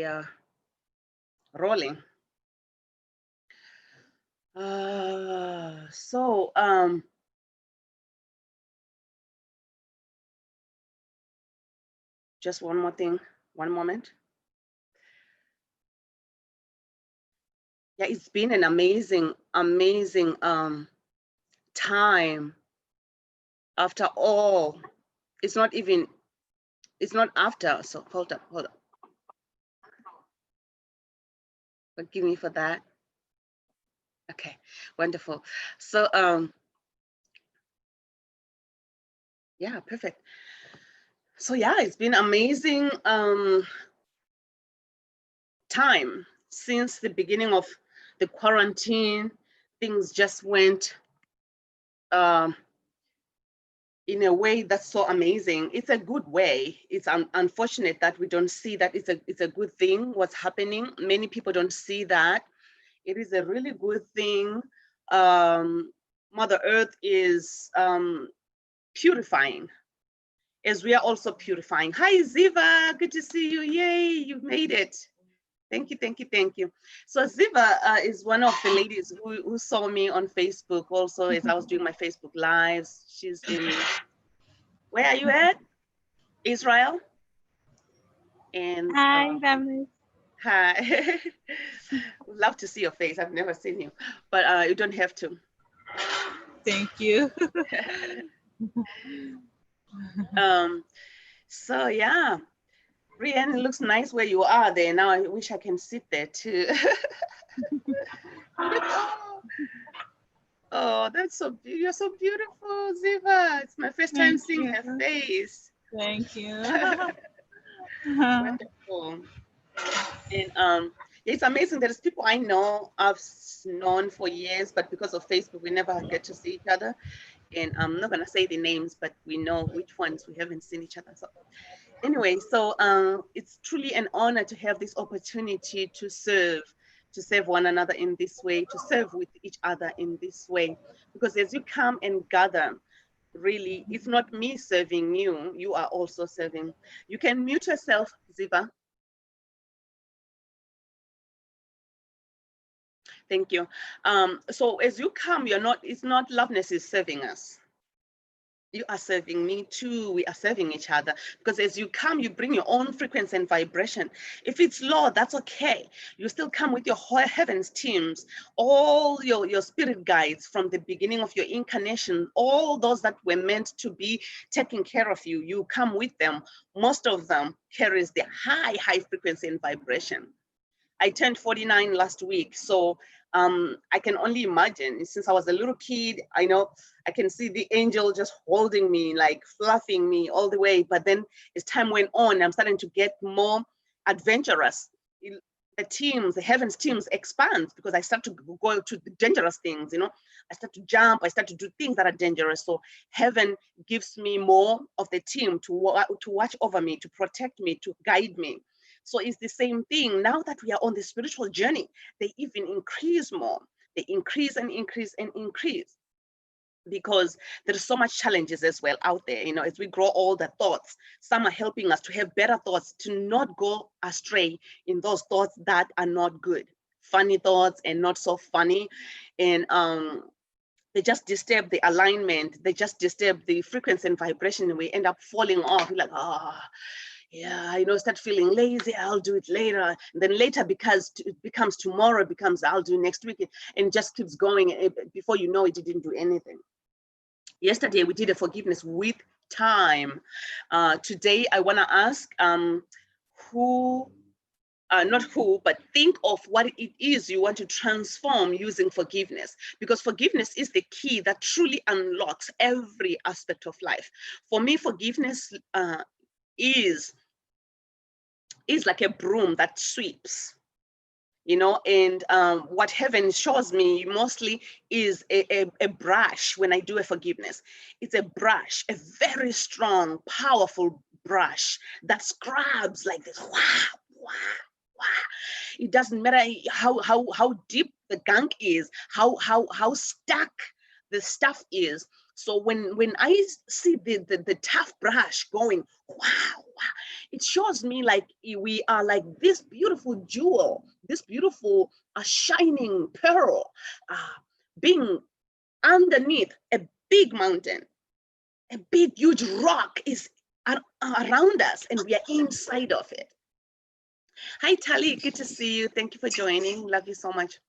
we are rolling. Just one more thing, one moment. Yeah, it's been an amazing time. After all, it's not after. So hold up. Forgive me for that. Okay, wonderful. So yeah, perfect. So yeah, it's been amazing time since the beginning of the quarantine. Things just went in a way that's so amazing. It's a good way. It's unfortunate that we don't see that it's a good thing what's happening. Many people don't see that. It is a really good thing. Mother Earth is purifying, as we are also purifying. Hi, Ziva, good to see you. Yay, you've made it. Thank you, thank you, thank you. So Ziva is one of the ladies who saw me on Facebook also as I was doing my Facebook lives. She's in, where are you at? Israel? And Hi, Loveness. hi. Would love to see your face. I've never seen you, but you don't have to. Thank you. So yeah, Brienne, it looks nice where you are there. Now I wish I can sit there too. Oh, that's so beautiful. You're so beautiful, Ziva. It's my first time Thank seeing you. her face. Thank you. Wonderful. And it's amazing. There's people I know I've known for years, but because of Facebook, we never get to see each other. And I'm not gonna say the names, but we know which ones we haven't seen each other. So anyway, so it's truly an honor to have this opportunity to serve one another in this way, to serve with each other in this way. Because as you come and gather, really, it's not me serving you, you are also serving. You can mute yourself, Ziva. Thank you. So as you come, it's not Loveness is serving us. You are serving me too. We are serving each other, because as you come, you bring your own frequency and vibration. If it's low, that's okay. You still come with your heavens teams, all your spirit guides from the beginning of your incarnation, all those that were meant to be taking care of you. You come with them. Most of them carries the high frequency and vibration. I turned 49 last week, so I can only imagine. Since I was a little kid, I know I can see the angel just holding me, like fluffing me all the way. But then as time went on, I'm starting to get more adventurous. The heavens teams expand, because I start to go to the dangerous things, I start to jump, I start to do things that are dangerous. So heaven gives me more of the team to watch over me, to protect me, to guide me. So it's the same thing. Now that we are on the spiritual journey, they even increase more. They increase and increase and increase, because there's so much challenges as well out there. As we grow older, thoughts, some are helping us to have better thoughts, to not go astray in those thoughts that are not good, funny thoughts and not so funny. And they just disturb the alignment. They just disturb the frequency and vibration, and we end up falling off. We're like, yeah, start feeling lazy. I'll do it later. And then later, because it becomes tomorrow, becomes I'll do next week, and just keeps going. Before you know it, you didn't do anything. Yesterday, we did a forgiveness with time. Today, I want to ask not who, but think of what it is you want to transform using forgiveness, because forgiveness is the key that truly unlocks every aspect of life. For me, forgiveness is like a broom that sweeps, and what heaven shows me mostly is a brush. When I do a forgiveness, it's a brush, a very strong, powerful brush that scrubs like this. Wow, wow, wow. It doesn't matter how deep the gunk is, how stuck the stuff is. So when I see the tough brush going, wow, wow, it shows me like we are like this beautiful jewel, this beautiful shining pearl, being underneath a big mountain, a big huge rock is around us, and we are inside of it. Hi Tali, good to see you. Thank you for joining. Love you so much.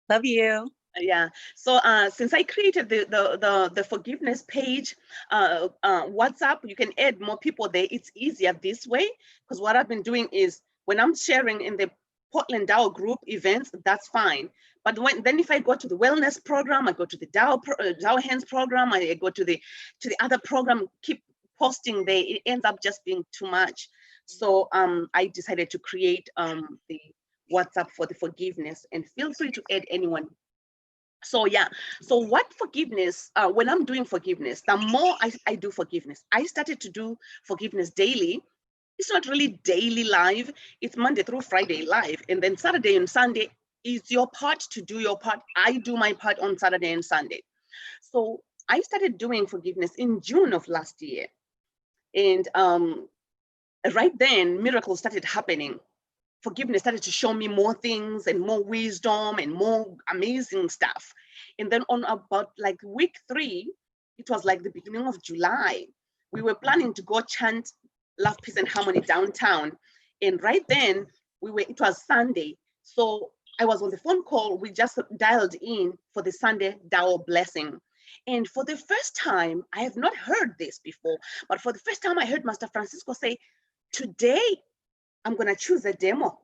Love you. Yeah. So since I created the forgiveness page, WhatsApp, you can add more people there. It's easier this way, because what I've been doing is when I'm sharing in the Portland DAO group events, that's fine. But then if I go to the wellness program, I go to the DAO Hands program, I go to the other program, keep posting there, it ends up just being too much. So I decided to create the WhatsApp for the forgiveness, and feel free to add anyone. So yeah, so what forgiveness, when I'm doing forgiveness, the more I do forgiveness, I started to do forgiveness daily. It's not really daily live, it's Monday through Friday live, and then Saturday and Sunday is your part to do your part. I do my part on Saturday and Sunday. So I started doing forgiveness in June of last year, and right then miracles started happening. Forgiveness started to show me more things and more wisdom and more amazing stuff. And then on about like week 3, it was like the beginning of July, we were planning to go chant Love, Peace and Harmony downtown. And right then it was Sunday. So I was on the phone call, we just dialed in for the Sunday DAO blessing. And for the first time, I have not heard this before, but for the first time I heard Master Francisco say, today I'm gonna choose a demo.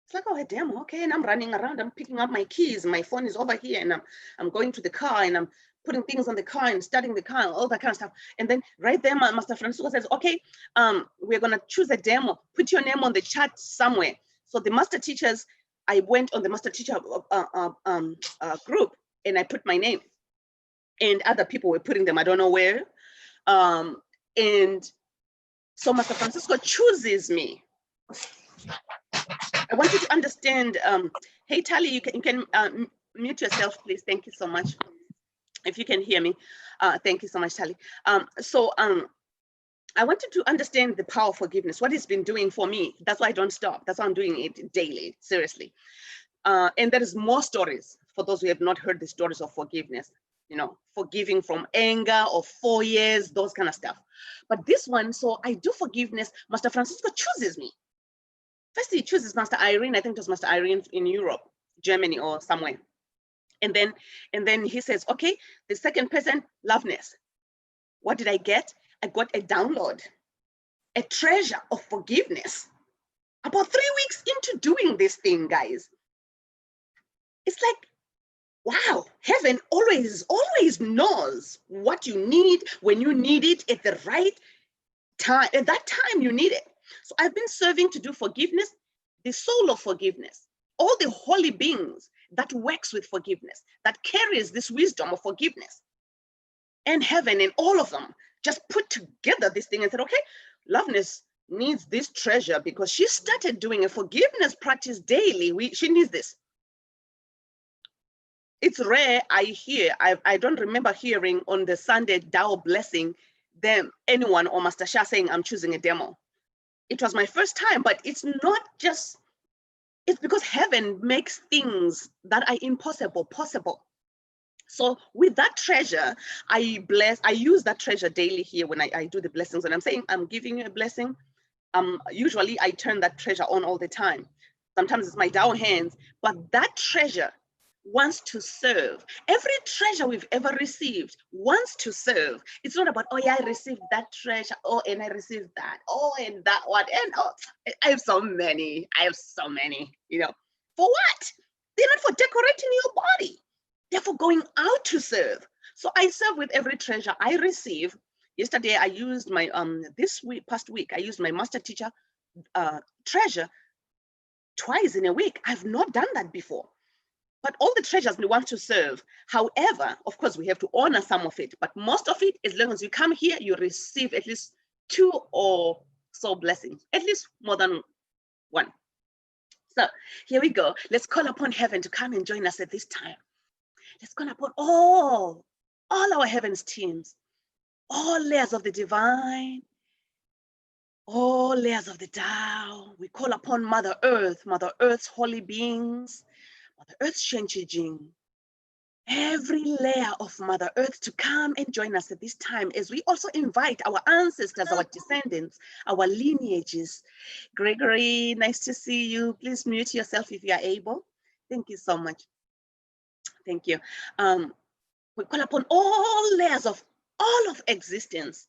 It's like, oh, a demo, okay. And I'm running around, I'm picking up my keys, my phone is over here, and I'm going to the car, and I'm putting things on the car and starting the car, and all that kind of stuff. And then right there, my Master Francisco says, okay, we're gonna choose a demo. Put your name on the chat somewhere. So the master teachers, I went on the master teacher group, and I put my name, and other people were putting them, I don't know where. And so Master Francisco chooses me. I want you to understand. Hey, Tali, you can mute yourself, please. Thank you so much. If you can hear me, thank you so much, Tali. I want you to understand the power of forgiveness, what it's been doing for me. That's why I don't stop. That's why I'm doing it daily, seriously. And there is more stories for those who have not heard the stories of forgiveness, you know, forgiving from anger or 4 years, those kind of stuff. But this one, so I do forgiveness. Master Francisco chooses me. First, he chooses Master Irene. I think it was Master Irene in Europe, Germany, or somewhere. And then he says, okay, the second person, Loveness. What did I get? I got a download, a treasure of forgiveness. About 3 weeks into doing this thing, guys, it's like, wow, heaven always knows what you need when you need it at the right time. At that time, you need it. So I've been serving to do forgiveness, the soul of forgiveness, all the holy beings that works with forgiveness, that carries this wisdom of forgiveness, and heaven, and all of them just put together this thing and said, okay, Loveness needs this treasure because she started doing a forgiveness practice daily. She needs this. It's rare I don't remember hearing on the Sunday DAO blessing them, anyone or Master Shah saying, I'm choosing a demo. It was my first time, but it's not just, it's because heaven makes things that are impossible possible. So with that treasure, I use that treasure daily here when I do the blessings. And I'm saying, I'm giving you a blessing. Usually I turn that treasure on all the time. Sometimes it's my DAO hands, but that treasure wants to serve. Every treasure we've ever received wants to serve. It's not about, oh yeah, I received that treasure, oh, and I received that, oh, and that one, and oh, I have so many, you know. For what? They're not for decorating your body. They're for going out to serve. So I serve with every treasure I receive. Yesterday, I used my, past week, I used my master teacher treasure twice in a week. I've not done that before. But all the treasures we want to serve. However, of course, we have to honor some of it, but most of it, as long as you come here, you receive at least 2 or so blessings, at least more than 1. So here we go. Let's call upon heaven to come and join us at this time. Let's call upon all our heavens teams, all layers of the divine, all layers of the Tao. We call upon Mother Earth's holy beings, Mother Earth's Shenchijing, every layer of Mother Earth to come and join us at this time as we also invite our ancestors, our descendants, our lineages. Gregory, nice to see you. Please mute yourself if you are able. Thank you so much. Thank you. We call upon all layers of all of existence.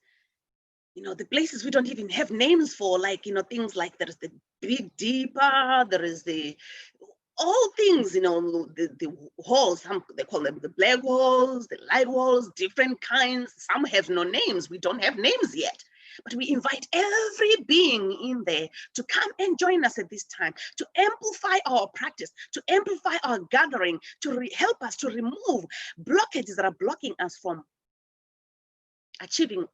You know, the places we don't even have names for, like, you know, things like there is the Big Deeper, there is the all things, you know, the holes, some they call them the black holes, the light holes, different kinds. Some have no names. We don't have names yet. But we invite every being in there to come and join us at this time, to amplify our practice, to amplify our gathering, to help us to remove blockages that are blocking us from achieving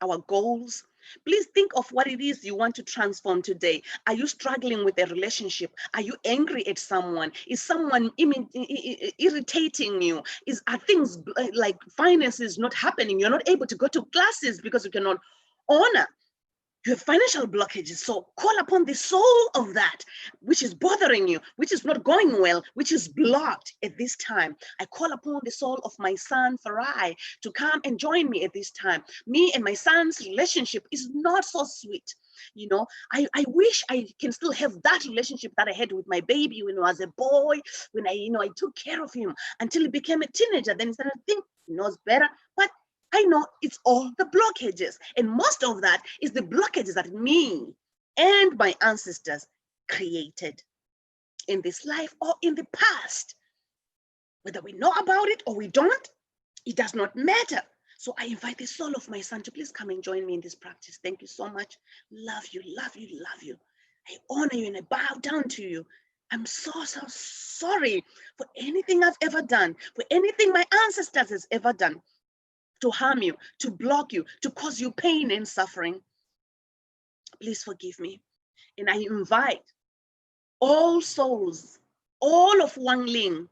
our goals. Please think of what it is you want to transform today. Are you struggling with a relationship? Are you angry at someone? Is someone irritating you? Are things like finances not happening? You're not able to go to classes because you cannot honor. You have financial blockages. So call upon the soul of that, which is bothering you, which is not going well, which is blocked at this time. I call upon the soul of my son, Farai, to come and join me at this time. Me and my son's relationship is not so sweet. You know, I wish I can still have that relationship that I had with my baby when I was a boy, when I took care of him until he became a teenager. Then he started to think he knows better. But I know it's all the blockages. And most of that is the blockages that me and my ancestors created in this life or in the past. Whether we know about it or we don't, it does not matter. So I invite the soul of my son to please come and join me in this practice. Thank you so much. Love you, love you, love you. I honor you and I bow down to you. I'm so sorry for anything I've ever done, for anything my ancestors has ever done, to harm you, to block you, to cause you pain and suffering. Please forgive me. And I invite all souls, all of Wang Ling,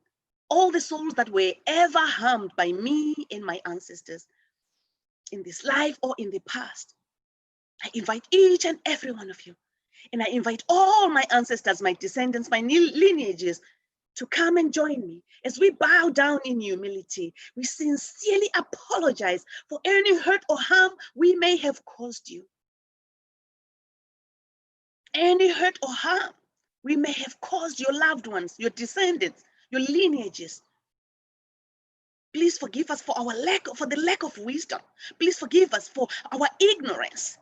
all the souls that were ever harmed by me and my ancestors in this life or in the past. I invite each and every one of you. And I invite all my ancestors, my descendants, my lineages to come and join me as we bow down in humility. We sincerely apologize for any hurt or harm we may have caused you. Any hurt or harm we may have caused your loved ones, your descendants, your lineages. Please forgive us for the lack of wisdom. Please forgive us for our ignorance.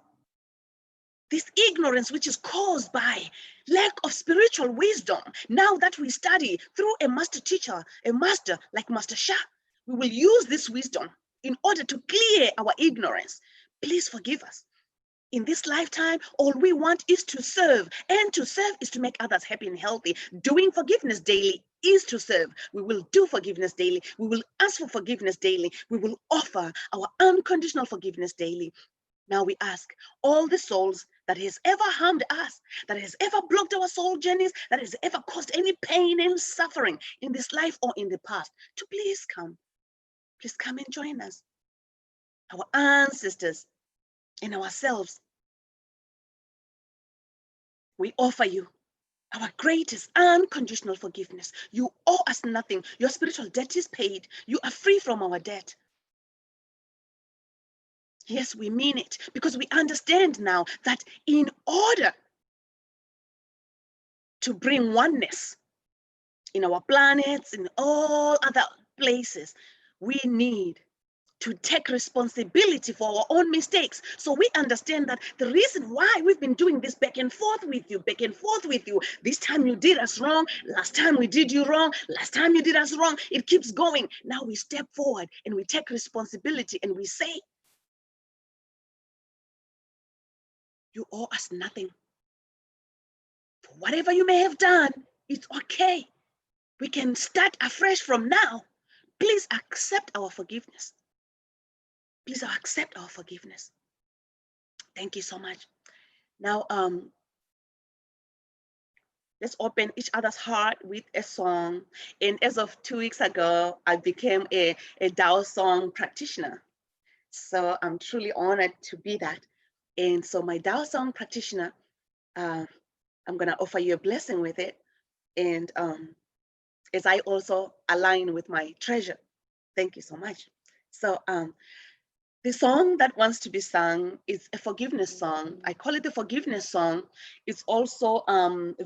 This ignorance which is caused by lack of spiritual wisdom. Now that we study through a master teacher, a master like Master Sha, we will use this wisdom in order to clear our ignorance. Please forgive us. In this lifetime, all we want is to serve, and to serve is to make others happy and healthy. Doing forgiveness daily is to serve. We will do forgiveness daily. We will ask for forgiveness daily. We will offer our unconditional forgiveness daily. Now we ask all the souls that has ever harmed us, that has ever blocked our soul journeys, that has ever caused any pain and suffering in this life or in the past, to please come and join us. Our ancestors and ourselves, we offer you our greatest unconditional forgiveness. You owe us nothing. Your spiritual debt is paid. You are free from our debt. Yes, we mean it, because we understand now that in order to bring oneness in our planets, in all other places, we need to take responsibility for our own mistakes. So we understand that the reason why we've been doing this back and forth with you, this time you did us wrong, last time we did you wrong, last time you did us wrong, it keeps going. Now we step forward and we take responsibility and we say, you owe us nothing. For whatever you may have done, it's okay. We can start afresh from now. Please accept our forgiveness. Please accept our forgiveness. Thank you so much. Now, let's open each other's heart with a song. And as of 2 weeks ago, I became a Dao song practitioner. So I'm truly honored to be that. And so my Tao song practitioner, I'm going to offer you a blessing with it. And as I also align with my treasure. Thank you so much. So the song that wants to be sung is a forgiveness song. I call it the forgiveness song. It's also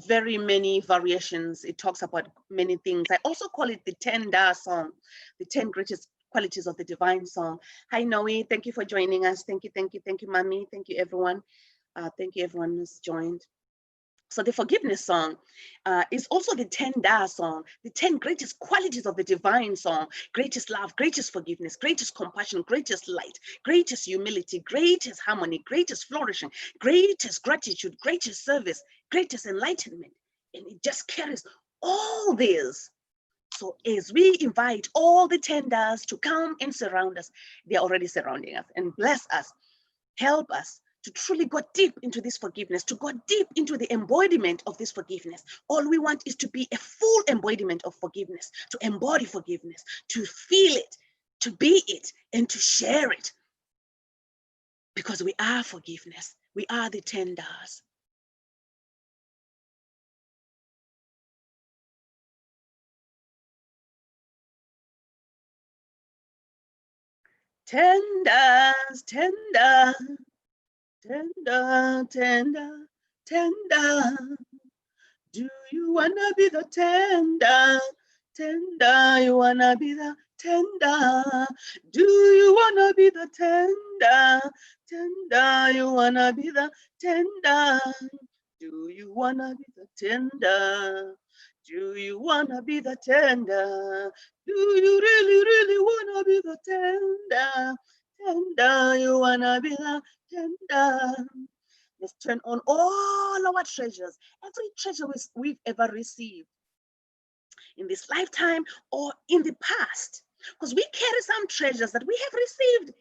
very many variations. It talks about many things. I also call it the 10 Da song, the 10 greatest qualities of the divine song. Hi, Noe. Thank you for joining us. Thank you, thank you, thank you, Mami. Thank you, everyone. Thank you, everyone who's joined. So the forgiveness song is also the 10 Da song, the 10 greatest qualities of the divine song: greatest love, greatest forgiveness, greatest compassion, greatest light, greatest humility, greatest harmony, greatest flourishing, greatest gratitude, greatest service, greatest enlightenment. And it just carries all this. So as we invite all the 10 Das to come and surround us, they're already surrounding us and bless us, help us to truly go deep into this forgiveness, to go deep into the embodiment of this forgiveness. All we want is to be a full embodiment of forgiveness, to embody forgiveness, to feel it, to be it, and to share it. Because we are forgiveness. We are the 10 Das. Tender, tender, tender, tender, tender. Do you wanna be the tender? Tender, you wanna be the tender? Do you wanna be the tender? Tender, you wanna be the tender? Do you wanna be the tender? Do you wanna be the tender? Do you really, really wanna be the tender? Tender, you wanna be the tender? Let's turn on all our treasures, every treasure we've ever received in this lifetime or in the past. Because we carry some treasures that we have received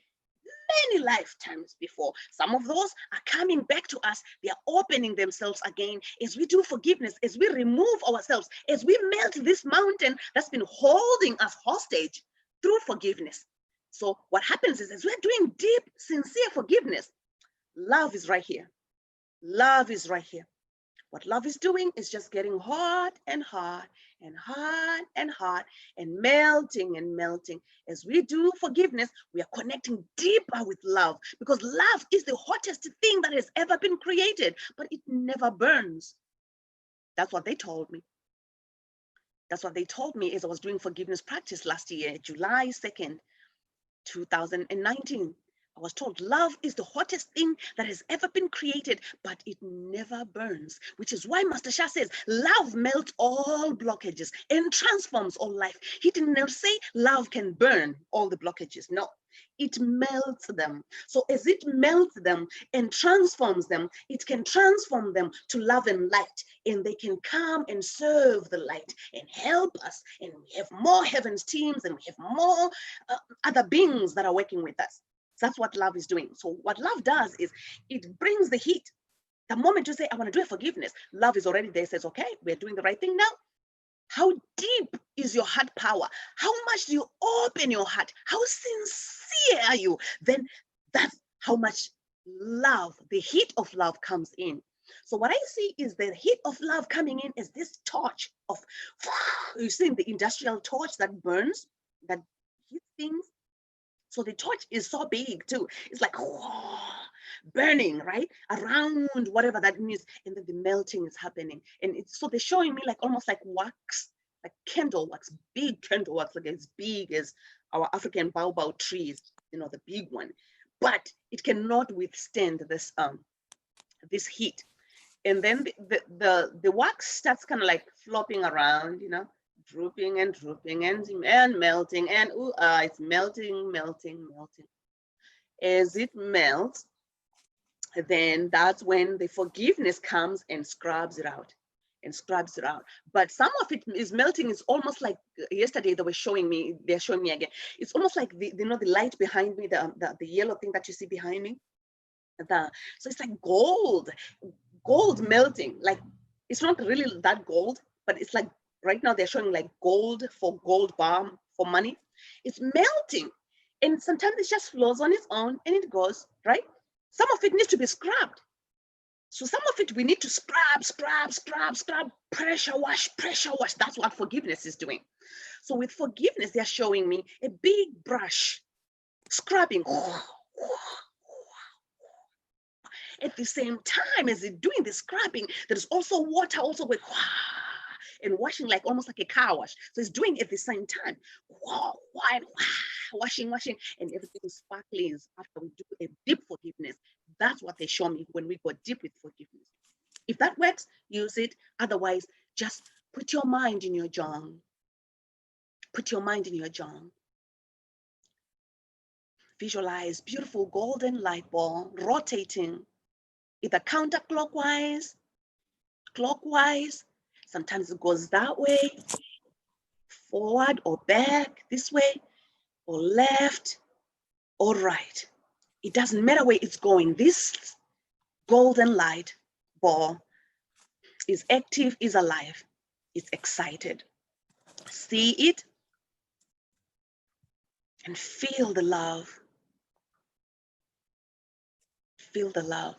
many lifetimes before. Some of those are coming back to us. They are opening themselves again as we do forgiveness, as we remove ourselves, as we melt this mountain that's been holding us hostage through forgiveness. So what happens is, as we're doing deep, sincere forgiveness, love is right here. Love is right here. What love is doing is just getting hot and hot and hot and hot and melting and melting. As we do forgiveness, we are connecting deeper with love, because love is the hottest thing that has ever been created, but it never burns. That's what they told me. That's what they told me as I was doing forgiveness practice last year, July 2nd, 2019. I was told love is the hottest thing that has ever been created, but it never burns, which is why Master Shah says love melts all blockages and transforms all life. He didn't say love can burn all the blockages. No, it melts them. So as it melts them and transforms them, it can transform them to love and light, and they can come and serve the light and help us. And we have more heaven's teams, and we have more other beings that are working with us. That's what love is doing. So what love does is it brings the heat. The moment you say, I want to do a forgiveness, love is already there. It says, okay, we're doing the right thing now. How deep is your heart power? How much do you open your heart? How sincere are you? Then that's how much love, the heat of love comes in. So what I see is the heat of love coming in is this torch of, you see the industrial torch that burns, that heats things. So the torch is so big too. It's like whoa, burning right around whatever that means, and then the melting is happening. And it's so they're showing me like almost like wax, like candle wax, big candle wax, like as big as our African baobab trees, the big one. But it cannot withstand this heat. And then the wax starts kind of like flopping around, drooping and drooping and melting, and it's melting, melting, melting. As it melts, then that's when the forgiveness comes and scrubs it out. But some of it is melting. It's almost like yesterday they're showing me again. It's almost like the light behind me, the yellow thing that you see behind me. So it's like gold melting. Like it's not really that gold, but it's like right now they're showing like gold for gold bar for money. It's melting, and sometimes it just flows on its own and it goes right. Some of it needs to be scrubbed. So some of it we need to scrub, pressure wash. That's what forgiveness is doing. So with forgiveness, they're showing me a big brush, scrubbing. At the same time as it's doing the scrubbing, there's also water also with and washing like almost like a car wash. So it's doing it at the same time. Washing, and everything sparkles after we do a deep forgiveness. That's what they show me when we go deep with forgiveness. If that works, use it. Otherwise, just put your mind in your John. Put your mind in your John. Visualize beautiful golden light ball rotating either counterclockwise, clockwise. Sometimes it goes that way, forward or back, this way, or left or right. It doesn't matter where it's going. This golden light ball is active, is alive, is excited. See it and feel the love. Feel the love.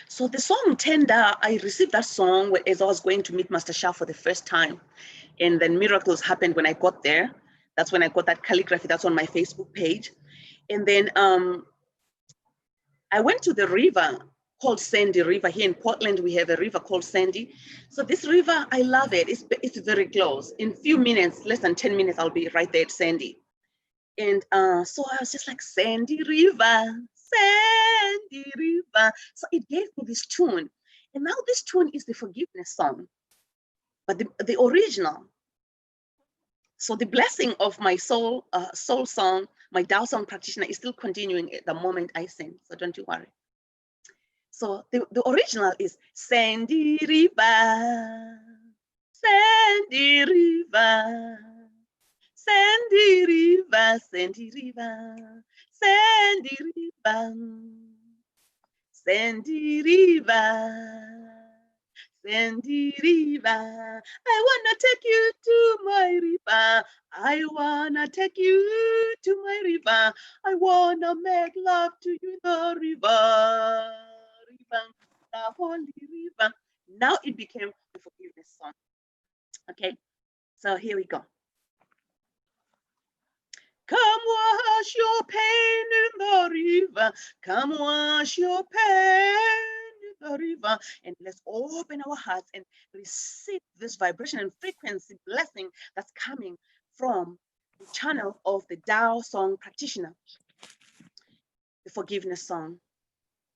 So the song Tender, I received that song as I was going to meet Master Shah for the first time. And then miracles happened when I got there. That's when I got that calligraphy that's on my Facebook page. And then I went to the river called Sandy River. Here in Portland, we have a river called Sandy. So this river, I love it. It's very close. In a few minutes, less than 10 minutes, I'll be right there at Sandy. And so I was just like, Sandy River, Sandy River. So it gave me this tune. And now this tune is the forgiveness song, but the original. So the blessing of my soul song, my Tao song practitioner is still continuing at the moment I sing. So don't you worry. So the original is Sandy River, Sandy River, Sandy River, Sandy River, Sandy River, Sandy River, Sandy River. I wanna take you to my river. I wanna take you to my river. I wanna make love to you in the river, the holy river. Now it became the forgiveness song. Okay, so here we go. Come wash your pain in the river. Come wash your pain in the river. And let's open our hearts and receive this vibration and frequency blessing that's coming from the channel of the Tao song practitioner, the forgiveness song.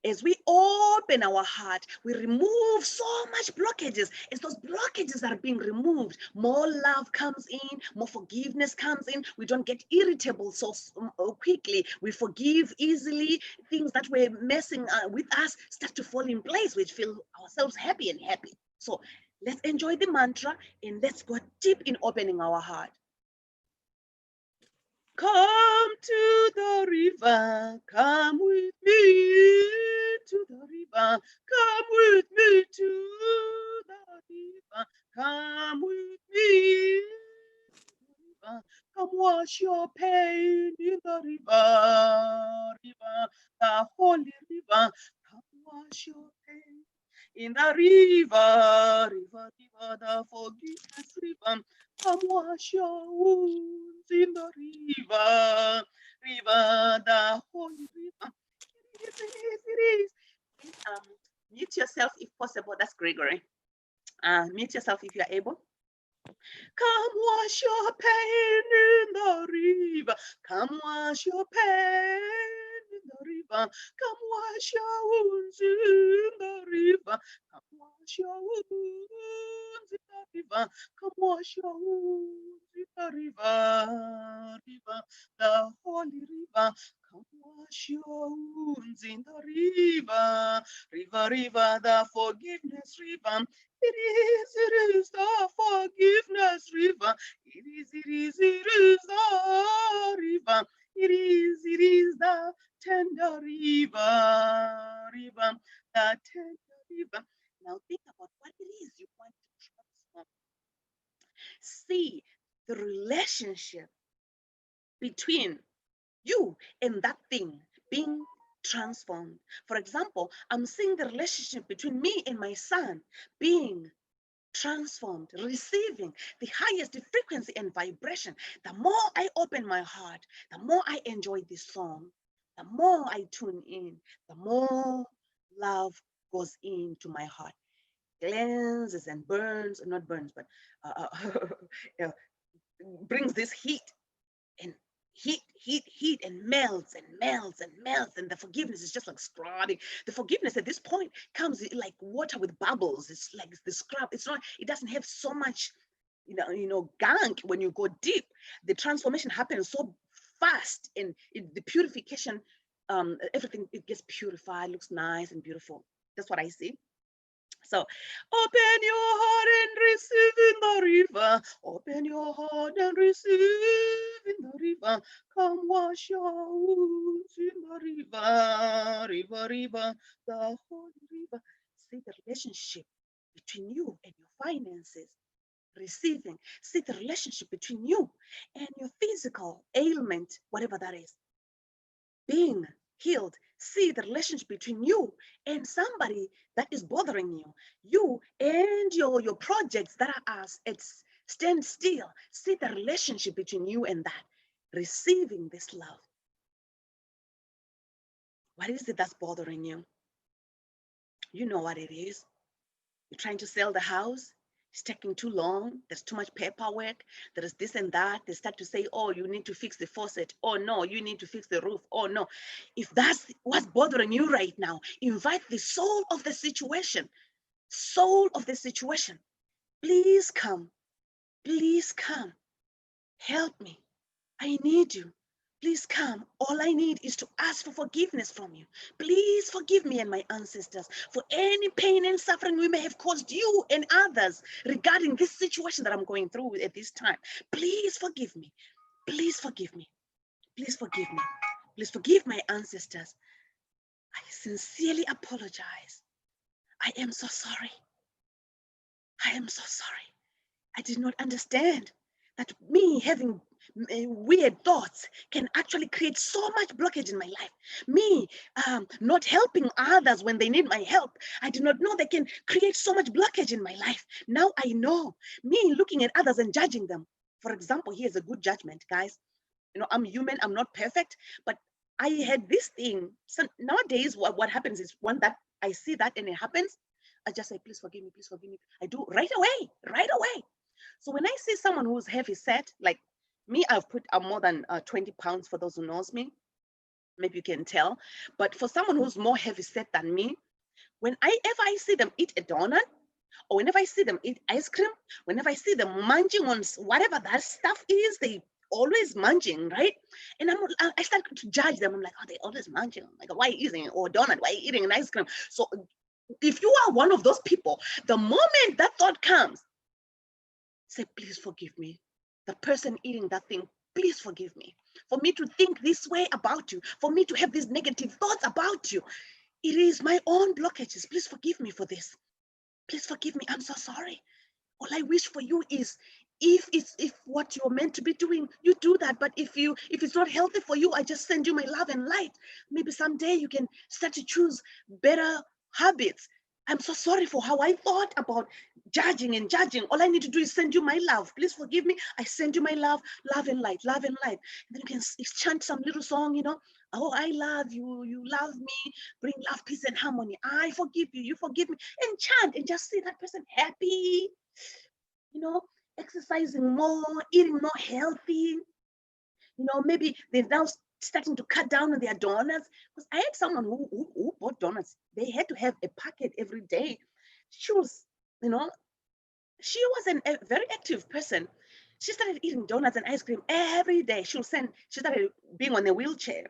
As we open our heart, we remove so much blockages. As those blockages are being removed, more love comes in, more forgiveness comes in. We don't get irritable so quickly. We forgive easily. Things that were messing with us start to fall in place. We feel ourselves happy and happy. So let's enjoy the mantra and let's go deep in opening our heart. Come to the river, come with me to the river, come with me to the river, come with me to the river, come wash your pain in the river, the holy river, come wash your pain in the river, the forgiveness river. Come wash your wounds in the river, the holy river. It is. Please, mute yourself if possible. That's Gregory. Mute yourself if you're able. Come wash your pain in the river. Come wash your pain in the river. Come wash your wounds in the river. Come wash your wounds in the river. Come wash your wounds in the river, the holy river. Come wash your wounds in the river, the forgiveness river. It is the forgiveness river. It is the river. It is the tender river, the tender river. Now think about what it is you want to transform. See the relationship between you and that thing being transformed. For example, I'm seeing the relationship between me and my son being transformed, receiving the highest frequency and vibration. The more I open my heart, the more I enjoy this song, the more I tune in, the more love goes into my heart, cleanses and burns, not burns, but yeah, brings this heat and heat and melts and melts and melts, and the forgiveness is just like scrubbing. The forgiveness at this point comes like water with bubbles. It's like the scrub. It's not, it doesn't have so much gunk. When you go deep, the transformation happens so fast, and the purification, everything, it gets purified, looks nice and beautiful. That's what I see. So open your heart and receive in the river. Open your heart and receive in the river. Come wash your wounds in the river, river, river, the holy river. See the relationship between you and your finances. Receiving. See the relationship between you and your physical ailment, whatever that is, being healed. See the relationship between you and somebody that is bothering you, you and your projects that are at stand still. See the relationship between you and that, receiving this love. What is it that's bothering you? You know what it is. You're trying to sell the house. It's taking too long. There's too much paperwork. There is this and that. They start to say, oh, you need to fix the faucet. Oh, no, you need to fix the roof. Oh, no. If that's what's bothering you right now, invite the soul of the situation. Soul of the situation. Please come. Please come. Help me. I need you. Please come. All I need is to ask for forgiveness from you. Please forgive me and my ancestors for any pain and suffering we may have caused you and others regarding this situation that I'm going through at this time. Please forgive me. Please forgive me. Please forgive me. Please forgive my ancestors. I sincerely apologize. I am so sorry. I am so sorry. I did not understand that me having weird thoughts can actually create so much blockage in my life. Me not helping others when they need my help, I did not know they can create so much blockage in my life. Now I know. Me looking at others and judging them. For example, here's a good judgment, guys. I'm human, I'm not perfect, but I had this thing. So nowadays, what happens is, one that I see that and it happens, I just say, please forgive me, please forgive me. I do right away, right away. So when I see someone who's heavy set, like me, I've put more than 20 pounds for those who knows me. Maybe you can tell. But for someone who's more heavy set than me, whenever I see them eat a donut, or whenever I see them eat ice cream, whenever I see them munching on whatever that stuff is, they always munching, right? And I start to judge them. I'm like, oh, they always munching. I'm like, why are you eating or donut? Why are you eating an ice cream? So if you are one of those people, the moment that thought comes, say, please forgive me. The person eating that thing, please forgive me. For me to think this way about you, for me to have these negative thoughts about you, it is my own blockages. Please forgive me for this. Please forgive me. I'm so sorry. All I wish for you is, if what you're meant to be doing, you do that. But if it's not healthy for you, I just send you my love and light. Maybe someday you can start to choose better habits. I'm so sorry for how I thought about judging and judging. All I need to do is send you my love. Please forgive me. I send you my love, love and light, love and light. And then you can chant some little song, oh, I love you, you love me, bring love, peace and harmony. I forgive you, you forgive me. And chant and just see that person happy, exercising more, eating more healthy. Maybe they're now starting to cut down on their donuts. Because I had someone who bought donuts. They had to have a packet every day. She was, she was a very active person. She started eating donuts and ice cream every day. She started being on a wheelchair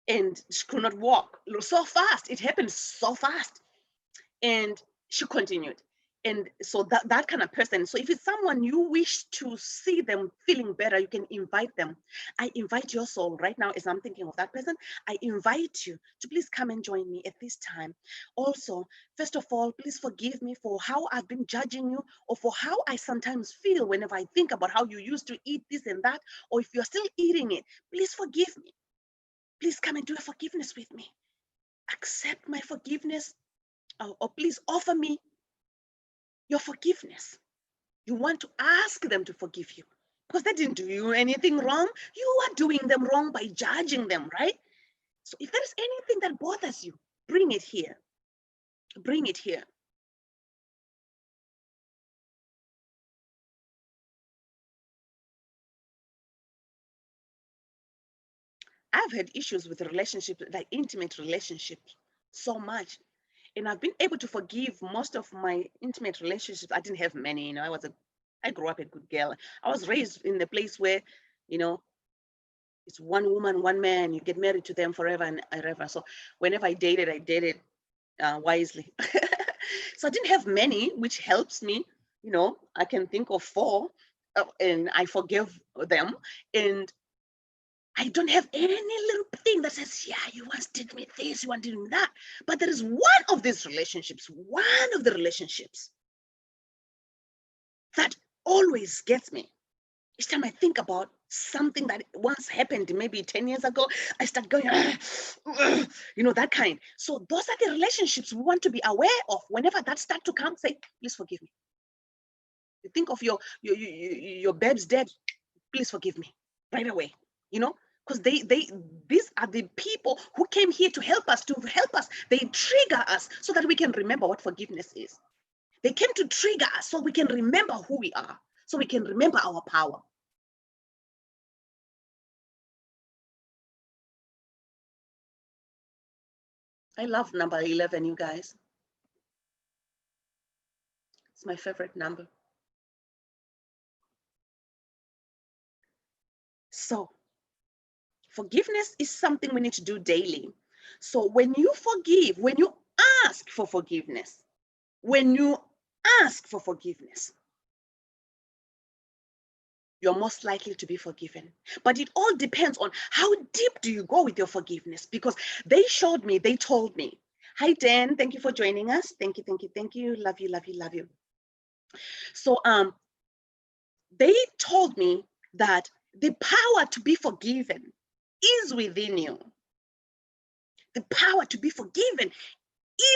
and she could not walk so fast. It happened so fast. And she continued. And so that kind of person, so if it's someone you wish to see them feeling better, you can invite them. I invite your soul right now, as I'm thinking of that person, I invite you to please come and join me at this time. Also, first of all, please forgive me for how I've been judging you, or for how I sometimes feel whenever I think about how you used to eat this and that, or if you're still eating it, please forgive me. Please come and do a forgiveness with me. Accept my forgiveness, or please offer me your forgiveness. You want to ask them to forgive you because they didn't do you anything wrong. You are doing them wrong by judging them, right? So if there is anything that bothers you, bring it here. Bring it here. I've had issues with relationships, like intimate relationships, so much. And I've been able to forgive most of my intimate relationships. I didn't have many, I grew up a good girl. I was raised in the place where, you know, it's one woman, one man, you get married to them forever and ever. So whenever I dated wisely. So I didn't have many, which helps me. I can think of 4, and I forgive them. And I don't have any little thing that says, yeah, you once did me this, you once did me that. But there is one of the relationships that always gets me. Each time I think about something that once happened, maybe 10 years ago, I start going, that kind. So those are the relationships we want to be aware of. Whenever that starts to come, say, please forgive me. You think of your babes dead, please forgive me right away. Because these are the people who came here to help us. They trigger us so that we can remember what forgiveness is. They came to trigger us so we can remember who we are, so we can remember our power. I love number 11, you guys. It's my favorite number. So forgiveness is something we need to do daily. So when you forgive, when you ask for forgiveness, you're most likely to be forgiven. But it all depends on how deep do you go with your forgiveness, because they told me. Hi, Dan. Thank you for joining us. Thank you. Love you. So they told me that the power to be forgiven is within you. The power to be forgiven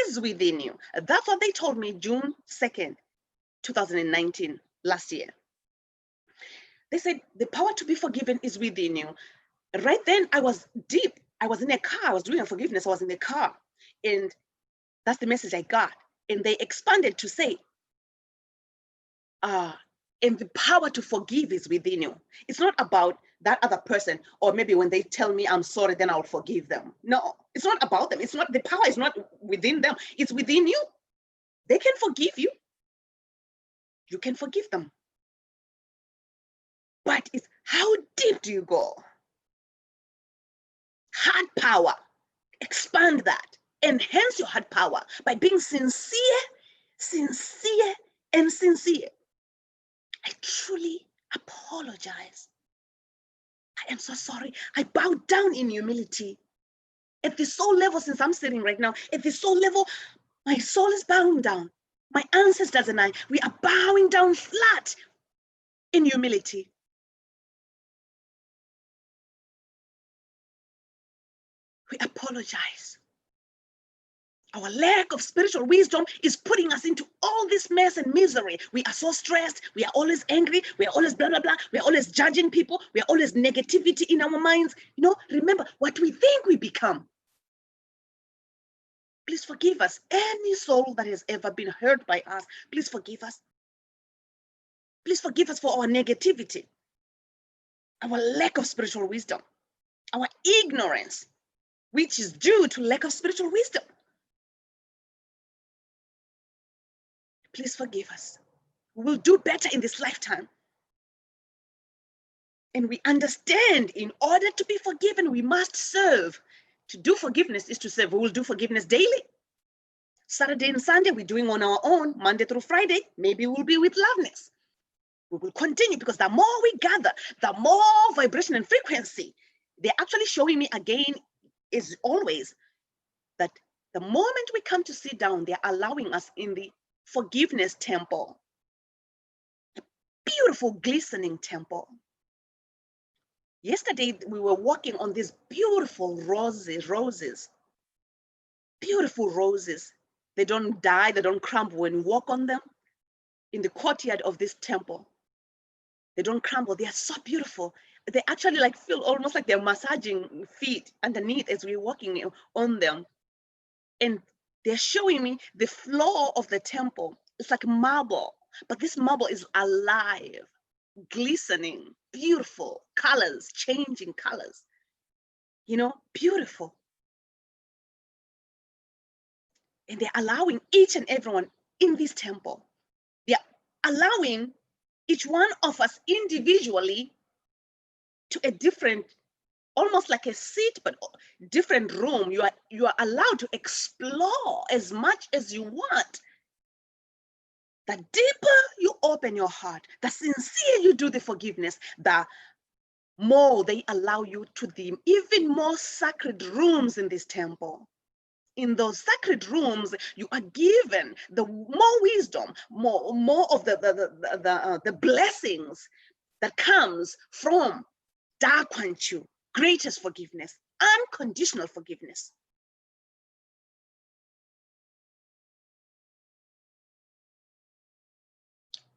is within you. That's what they told me June 2nd, 2019, last year. They said the power to be forgiven is within you. Right then, I was deep. I was in a car. I was doing a forgiveness. I was in the car. And that's the message I got. And they expanded to say, and the power to forgive is within you. It's not about that other person, or maybe when they tell me I'm sorry, then I'll forgive them. No, it's not about them. The power is not within them. It's within you. They can forgive you. You can forgive them. But it's how deep do you go? Heart power. Expand that. Enhance your heart power by being sincere. I truly apologize. I am so sorry. I bow down in humility. At the soul level, since I'm sitting right now, at the soul level, my soul is bowing down. My ancestors and I, we are bowing down flat in humility. We apologize. Our lack of spiritual wisdom is putting us into all this mess and misery. We are so stressed. We are always angry. We are always blah, blah, blah. We are always judging people. We are always negativity in our minds. Remember what we think we become. Please forgive us. Any soul that has ever been hurt by us, please forgive us. Please forgive us for our negativity, our lack of spiritual wisdom, our ignorance, which is due to lack of spiritual wisdom. Please forgive us. We will do better in this lifetime. And we understand in order to be forgiven, we must serve. To do forgiveness is to serve. We will do forgiveness daily. Saturday and Sunday, we're doing on our own. Monday through Friday, maybe we'll be with Loveness. We will continue, because the more we gather, the more vibration and frequency. They're actually showing me again, is always that the moment we come to sit down, they're allowing us in the forgiveness temple. A beautiful, glistening temple. Yesterday, we were walking on these beautiful roses, beautiful roses. They don't die, they don't crumble when you walk on them in the courtyard of this temple. They don't crumble. They are so beautiful. They actually like feel almost like they're massaging feet underneath as we're walking on them. And they're showing me the floor of the temple. It's like marble, but this marble is alive, glistening, beautiful colors, changing colors, beautiful. And they're allowing each and everyone in this temple, they're allowing each one of us individually to a different, almost like a seat, but different room. You are allowed to explore as much as you want. The deeper you open your heart, the sincere you do the forgiveness, the more they allow you to the even more sacred rooms in this temple. In those sacred rooms, you are given the more wisdom, more of the blessings that comes from Dakwanchu, greatest forgiveness, unconditional forgiveness.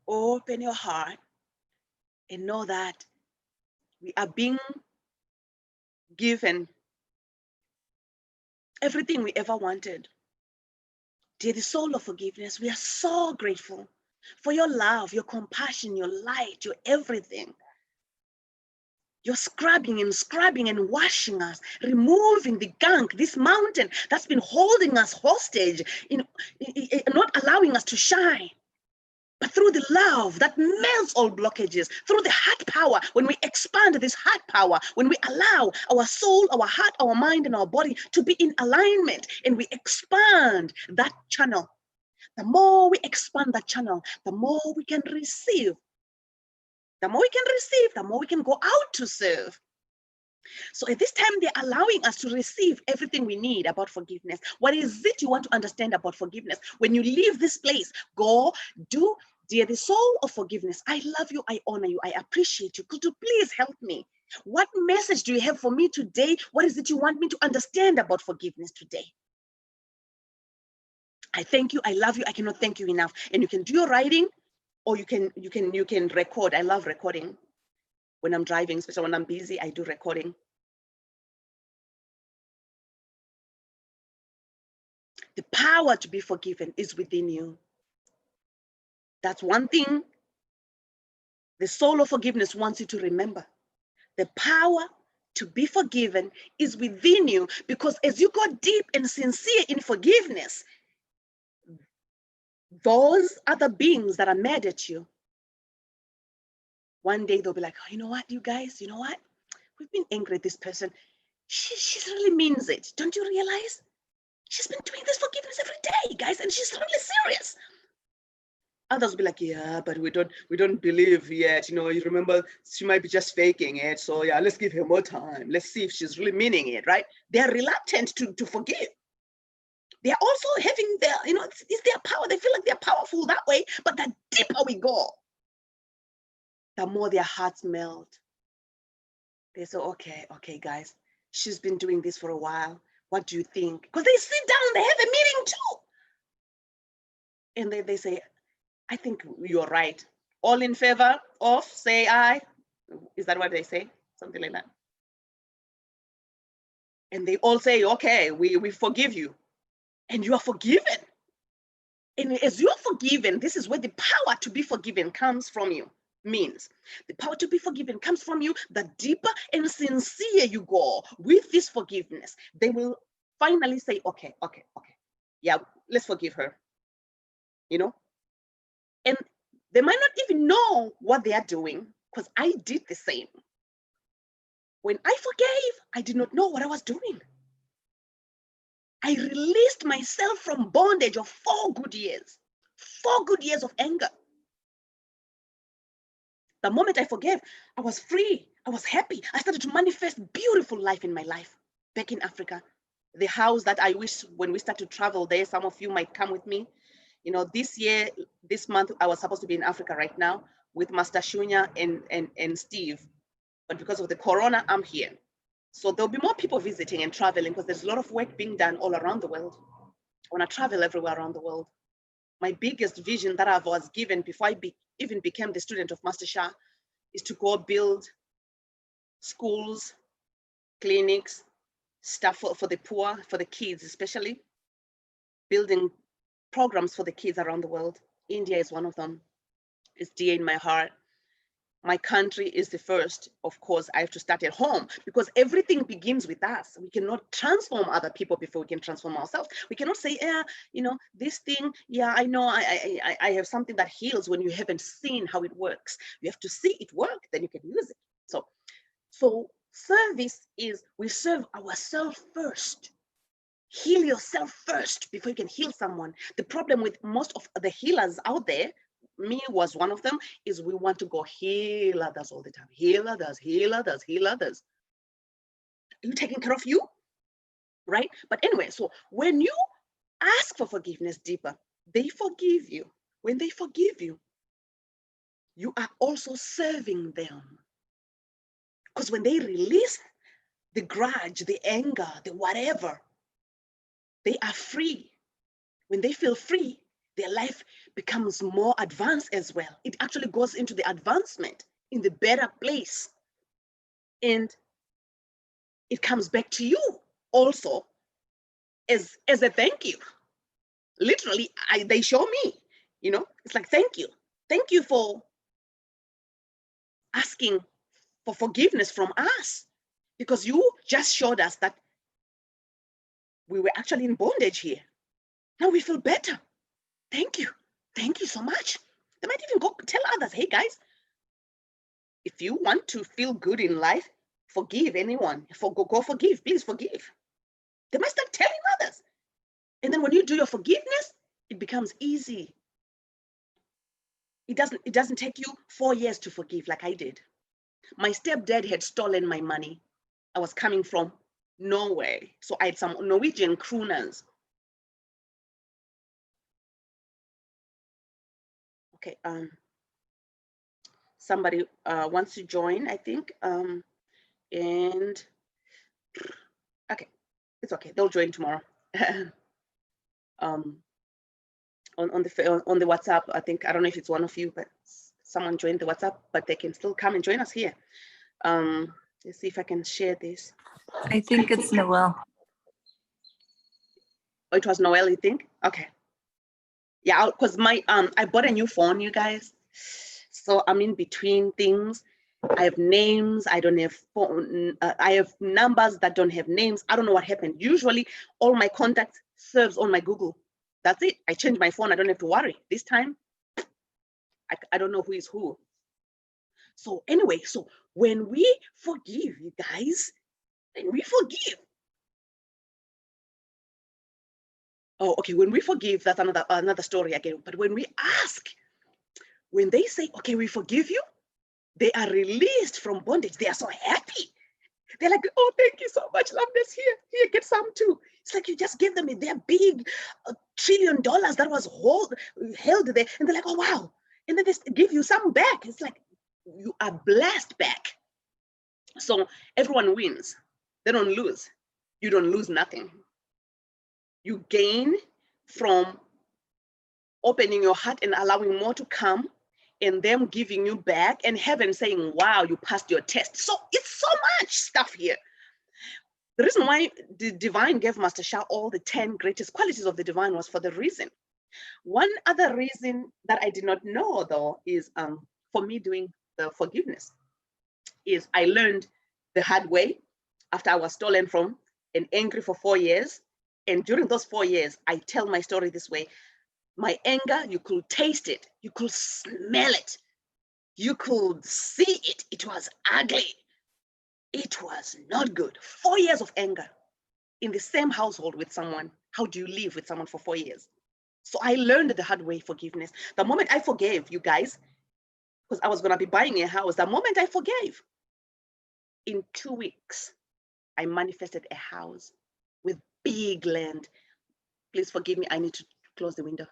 Open your heart and know that we are being given everything we ever wanted. Dear the soul of forgiveness, we are so grateful for your love, your compassion, your light, your everything. You're scrubbing and washing us, removing the gunk, this mountain that's been holding us hostage, not allowing us to shine. But through the love that melts all blockages, through the heart power, when we expand this heart power, when we allow our soul, our heart, our mind, and our body to be in alignment, and we expand that channel, the more we expand that channel, the more we can receive. The more we can receive, the more we can go out to serve. So at this time, they're allowing us to receive everything we need about forgiveness. What is it you want to understand about forgiveness? When you leave this place, go do, dear the soul of forgiveness. I love you, I honor you, I appreciate you. Could you please help me? What message do you have for me today? What is it you want me to understand about forgiveness today? I thank you, I love you, I cannot thank you enough. And you can do your writing, or you can record. I love recording. When I'm driving, especially when I'm busy, I do recording. The power to be forgiven is within you. That's one thing the soul of forgiveness wants you to remember. The power to be forgiven is within you, because as you go deep and sincere in forgiveness, those other beings that are mad at you, one day they'll be like, oh, you know what, you guys, you know what? We've been angry at this person. She really means it. Don't you realize? She's been doing this forgiveness every day, guys, and she's really serious. Others will be like, yeah, but we don't believe yet. You remember, she might be just faking it. So yeah, let's give her more time. Let's see if she's really meaning it, right? They're reluctant to forgive. They're also having their, it's their power. They feel like they're powerful that way. But the deeper we go, the more their hearts melt. They say, okay, guys, she's been doing this for a while. What do you think? Because they sit down, they have a meeting too. And they say, I think you're right. All in favor of, say aye. Is that what they say? Something like that. And they all say, okay, we forgive you. And you are forgiven. And as you are forgiven, this is where the power to be forgiven comes from you. Means the power to be forgiven comes from you. The deeper and sincere you go with this forgiveness, they will finally say, okay, yeah, let's forgive her. And they might not even know what they are doing, because I did the same. When I forgave, I did not know what I was doing. I released myself from bondage of 4 good years of anger. The moment I forgave, I was free. I was happy. I started to manifest beautiful life in my life back in Africa. The house that I wish, when we start to travel there, some of you might come with me. This month, I was supposed to be in Africa right now with Master Shunya and Steve. but because of the corona, I'm here. So there'll be more people visiting and traveling because there's a lot of work being done all around the world. I want to travel everywhere around the world. My biggest vision that I was given before I even became the student of Master Shah is to go build schools, clinics, stuff for the poor, for the kids especially, building programs for the kids around the world. India is one of them. It's dear in my heart. My country is the first. Of course, I have to start at home because everything begins with us. We cannot transform other people before we can transform ourselves. We cannot say, yeah, you know, this thing, yeah, I know I have something that heals when you haven't seen how it works. You have to see it work, then you can use it. So service is we serve ourselves first. Heal yourself first before you can heal someone. The problem with most of the healers out there, me was one of them, is we want to go heal others all the time. Heal others, heal others, heal others. Are you taking care of you? Right? But anyway, so when you ask for forgiveness deeper, they forgive you. When they forgive you, you are also serving them. Because when they release the grudge, the anger, the whatever, they are free. When they feel free, their life becomes more advanced as well. It actually goes into the advancement in the better place. And it comes back to you also as a thank you. Literally, they show me, you know, it's like, thank you. Thank you for asking for forgiveness from us because you just showed us that we were actually in bondage here. Now we feel better. Thank you. Thank you so much. They might even go tell others, hey guys, if you want to feel good in life, forgive anyone. Go forgive, please forgive. They might start telling others. And then when you do your forgiveness, it becomes easy. It doesn't take you 4 years to forgive like I did. My stepdad had stolen my money. I was coming from Norway. So I had some Norwegian krooners. Okay, somebody wants to join, I think. And okay, it's okay. They'll join tomorrow. On the WhatsApp, I think, I don't know if it's one of you, but someone joined the WhatsApp, but they can still come and join us here. Let's see if I can share this. I think it's Noel. Oh, it was Noel, you think? Okay. Yeah, because I bought a new phone, you guys. So I'm in between things. I have names, I don't have phone, I have numbers that don't have names. I don't know what happened. Usually all my contacts serves on my Google. That's it. I changed my phone, I don't have to worry. This time, I don't know who is who. So anyway, so when we forgive, you guys, when we forgive. Oh, okay, when we forgive, that's another story again. But when we ask, when they say, okay, we forgive you, they are released from bondage. They are so happy. They're like, oh, thank you so much, Loveness. Here, get some too. It's like you just gave them their big $1 trillion that was held there. And they're like, oh, wow. And then they give you some back. It's like you are blessed back. So everyone wins. They don't lose. You don't lose nothing. You gain from opening your heart and allowing more to come, and them giving you back, and heaven saying, wow, you passed your test. So it's so much stuff here. The reason why the divine gave Master Shah all the 10 greatest qualities of the divine was for the reason. One other reason that I did not know, though, is for me doing the forgiveness, is I learned the hard way after I was stolen from and angry for 4 years. And during those 4 years, I tell my story this way. My anger, you could taste it, you could smell it, you could see it. It was ugly. It was not good. 4 years of anger in the same household with someone. How do you live with someone for 4 years? So I learned the hard way forgiveness. The moment I forgave, you guys, because I was going to be buying a house, the moment I forgave, in 2 weeks, I manifested a house with big land. Please forgive me. I need to close the window.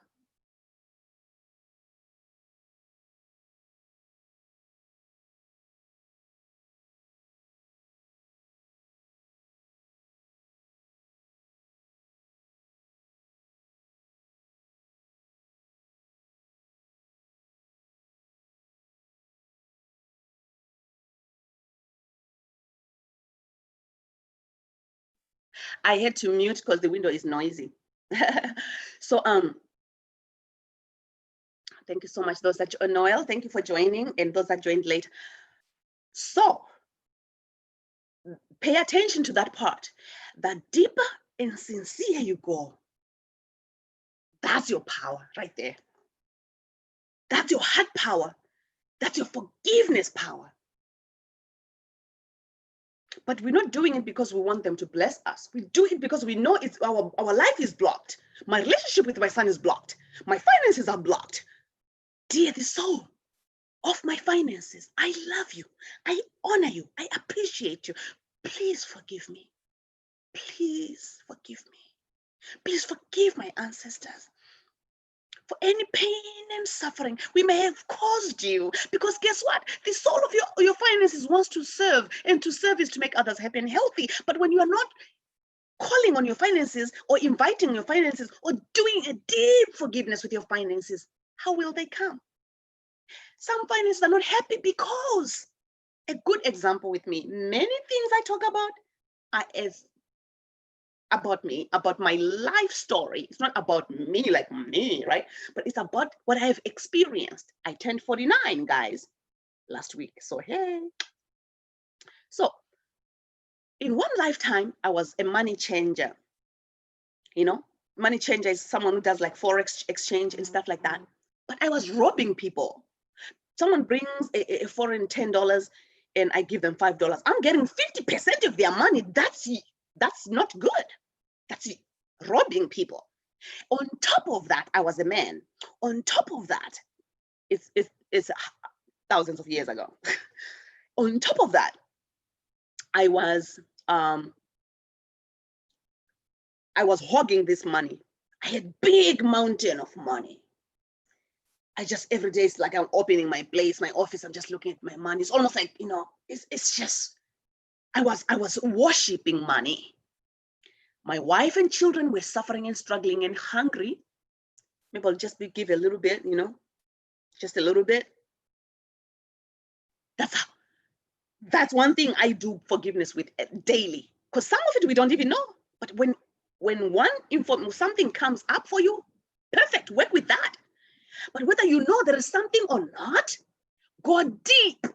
I had to mute because the window is noisy. So thank you so much. Those that Noel, thank you for joining, and those that joined late. So pay attention to that part. The deeper and sincere you go, that's your power right there. That's your heart power. That's your forgiveness power. But we're not doing it because we want them to bless us. We do it because we know it's our life is blocked. My relationship with my son is blocked. My finances are blocked. Dear the soul of my finances, I love you. I honor you. I appreciate you. Please forgive me. Please forgive me. Please forgive my ancestors for any pain and suffering we may have caused you. Because guess what? The soul of your finances wants to serve, and to serve is to make others happy and healthy. But when you are not calling on your finances or inviting your finances or doing a deep forgiveness with your finances, how will they come? Some finances are not happy because, a good example with me, many things I talk about are as about me, about my life story. It's not about me, like me, right? But it's about what I have experienced. I turned 49, guys, last week. So, hey. So, in one lifetime, I was a money changer. You know, money changer is someone who does like Forex exchange and stuff like that. But I was robbing people. Someone brings a foreign $10 and I give them $5. I'm getting 50% of their money. That's not good. That's robbing people. On top of that, I was a man. On top of that, it's thousands of years ago. On top of that, I was hogging this money. I had big mountain of money. I just, every day, it's like I'm opening my place, my office, I'm just looking at my money. It's almost like, it's just, I was worshiping money. My wife and children were suffering and struggling and hungry. Maybe I'll just give a little bit, just a little bit. That's one thing I do forgiveness with daily, because some of it we don't even know. But when something comes up for you, perfect, work with that. But whether you know there is something or not, go deep.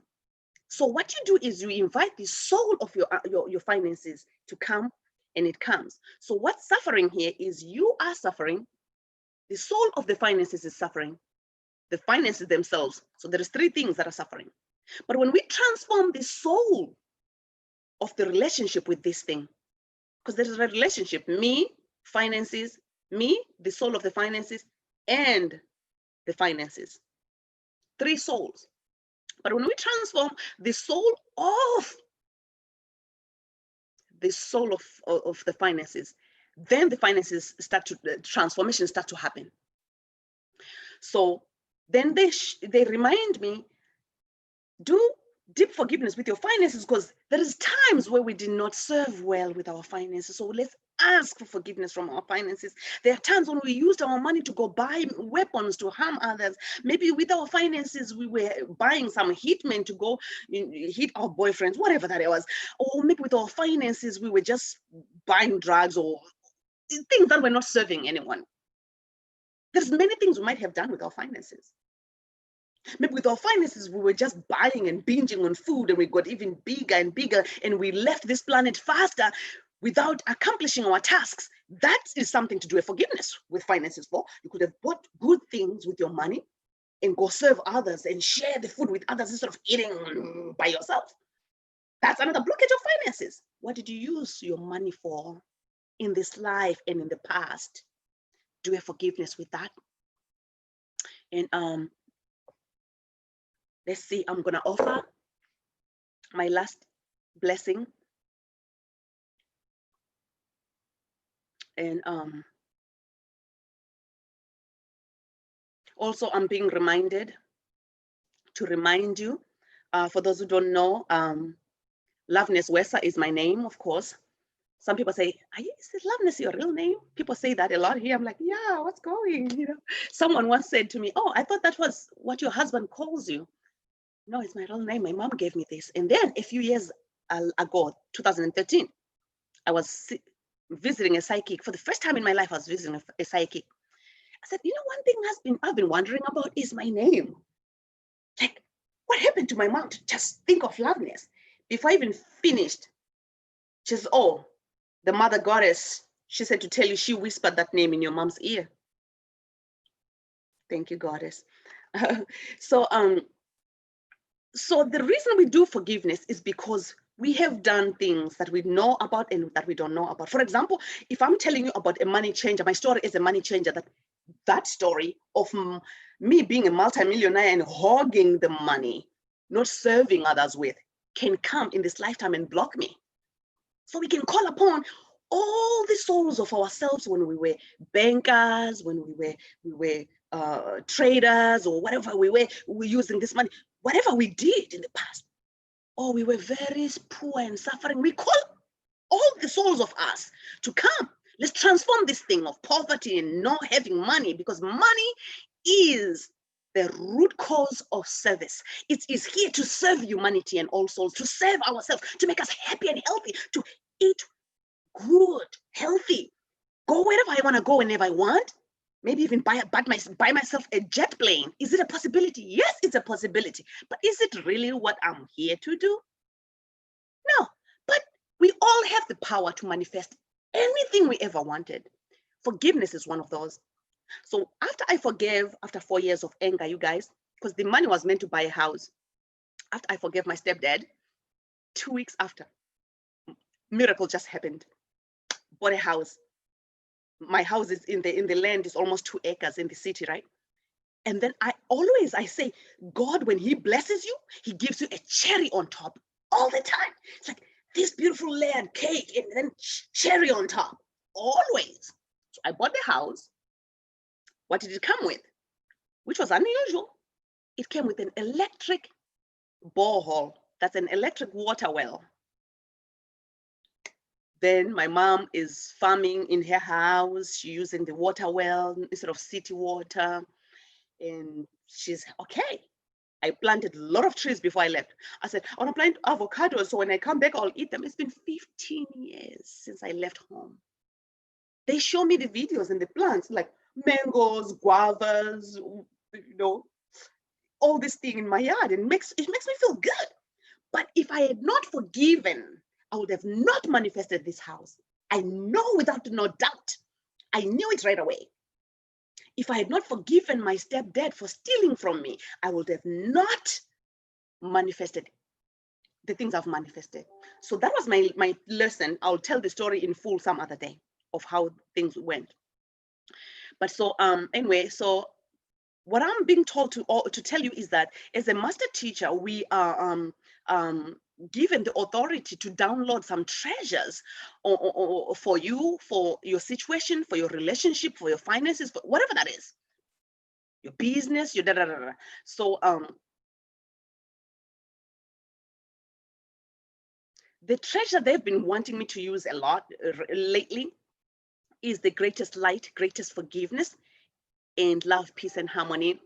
So what you do is you invite the soul of your finances to come, and it comes. So what's suffering here is you are suffering. The soul of the finances is suffering. The finances themselves. So there is three things that are suffering. But when we transform the soul of the relationship with this thing, because there is a relationship, me, finances, me, the soul of the finances, and the finances. Three souls. But when we transform the soul of the finances, then the finances transformation start to happen. So then they remind me, do deep forgiveness with your finances, because there is times where we did not serve well with our finances. So let's ask for forgiveness from our finances. There are times when we used our money to go buy weapons to harm others. Maybe with our finances, we were buying some hitmen to go hit our boyfriends, whatever that was. Or maybe with our finances, we were just buying drugs or things that were not serving anyone. There's many things we might have done with our finances. Maybe with our finances, we were just buying and binging on food, and we got even bigger and bigger, and we left this planet faster without accomplishing our tasks. That is something to do with forgiveness with finances for. You could have bought good things with your money and go serve others and share the food with others instead of eating by yourself. That's another blockage of finances. What did you use your money for in this life and in the past? Do a forgiveness with that. And let's see, I'm gonna offer my last blessing. And also I'm being reminded to remind you, for those who don't know, Loveness Wesa is my name, of course. Some people say, is Loveness your real name? People say that a lot here. I'm like, yeah, what's going? Someone once said to me, oh, I thought that was what your husband calls you. No, it's my real name. My mom gave me this. And then a few years ago, 2013, I was visiting a psychic. For the first time in my life, I was visiting a psychic. I said, one thing I've been wondering about is my name. Like, what happened to my mom to just think of Loveness? Before I even finished, she says, oh, the mother goddess, she said to tell you, she whispered that name in your mom's ear. Thank you, goddess. so the reason we do forgiveness is because we have done things that we know about and that we don't know about. For example, if I'm telling you about a money changer, my story is a money changer, that story of me being a multimillionaire and hogging the money, not serving others with, can come in this lifetime and block me. So we can call upon all the souls of ourselves when we were bankers, when we were traders, or whatever we were using this money, whatever we did in the past, or we were very poor and suffering. We call all the souls of us to come. Let's transform this thing of poverty and not having money, because money is the root cause of service. It is here to serve humanity and all souls, to serve ourselves, to make us happy and healthy, to eat good, healthy, go wherever I want to go whenever I want. Maybe even buy myself a jet plane. Is it a possibility? Yes, it's a possibility. But is it really what I'm here to do? No. But we all have the power to manifest anything we ever wanted. Forgiveness is one of those. So after I forgave, after 4 years of anger, you guys, because the money was meant to buy a house. After I forgave my stepdad, 2 weeks after, miracle just happened. Bought a house. My house is in the land is almost 2 acres in the city, right? And then I say, God, when he blesses you, he gives you a cherry on top all the time. It's like this beautiful land, cake, and then cherry on top, always. So I bought the house. What did it come with? Which was unusual. It came with an electric borehole. That's an electric water well. Then my mom is farming in her house. She's using the water well instead of city water. And she's okay. I planted a lot of trees before I left. I said, I want to plant avocados, so when I come back, I'll eat them. It's been 15 years since I left home. They show me the videos and the plants, like mangoes, guavas, all this thing in my yard. It makes me feel good. But if I had not forgiven, I would have not manifested this house. I know without no doubt. I knew it right away. If I had not forgiven my stepdad for stealing from me, I would have not manifested the things I've manifested. So that was my lesson. I'll tell the story in full some other day of how things went. But so anyway, so what I'm being told to tell you is that as a master teacher, we are given the authority to download some treasures or for you, for your situation, for your relationship, for your finances, for whatever that is, your business, your da-da-da-da. So the treasure they've been wanting me to use a lot lately is the greatest light, greatest forgiveness, and love, peace, and harmony.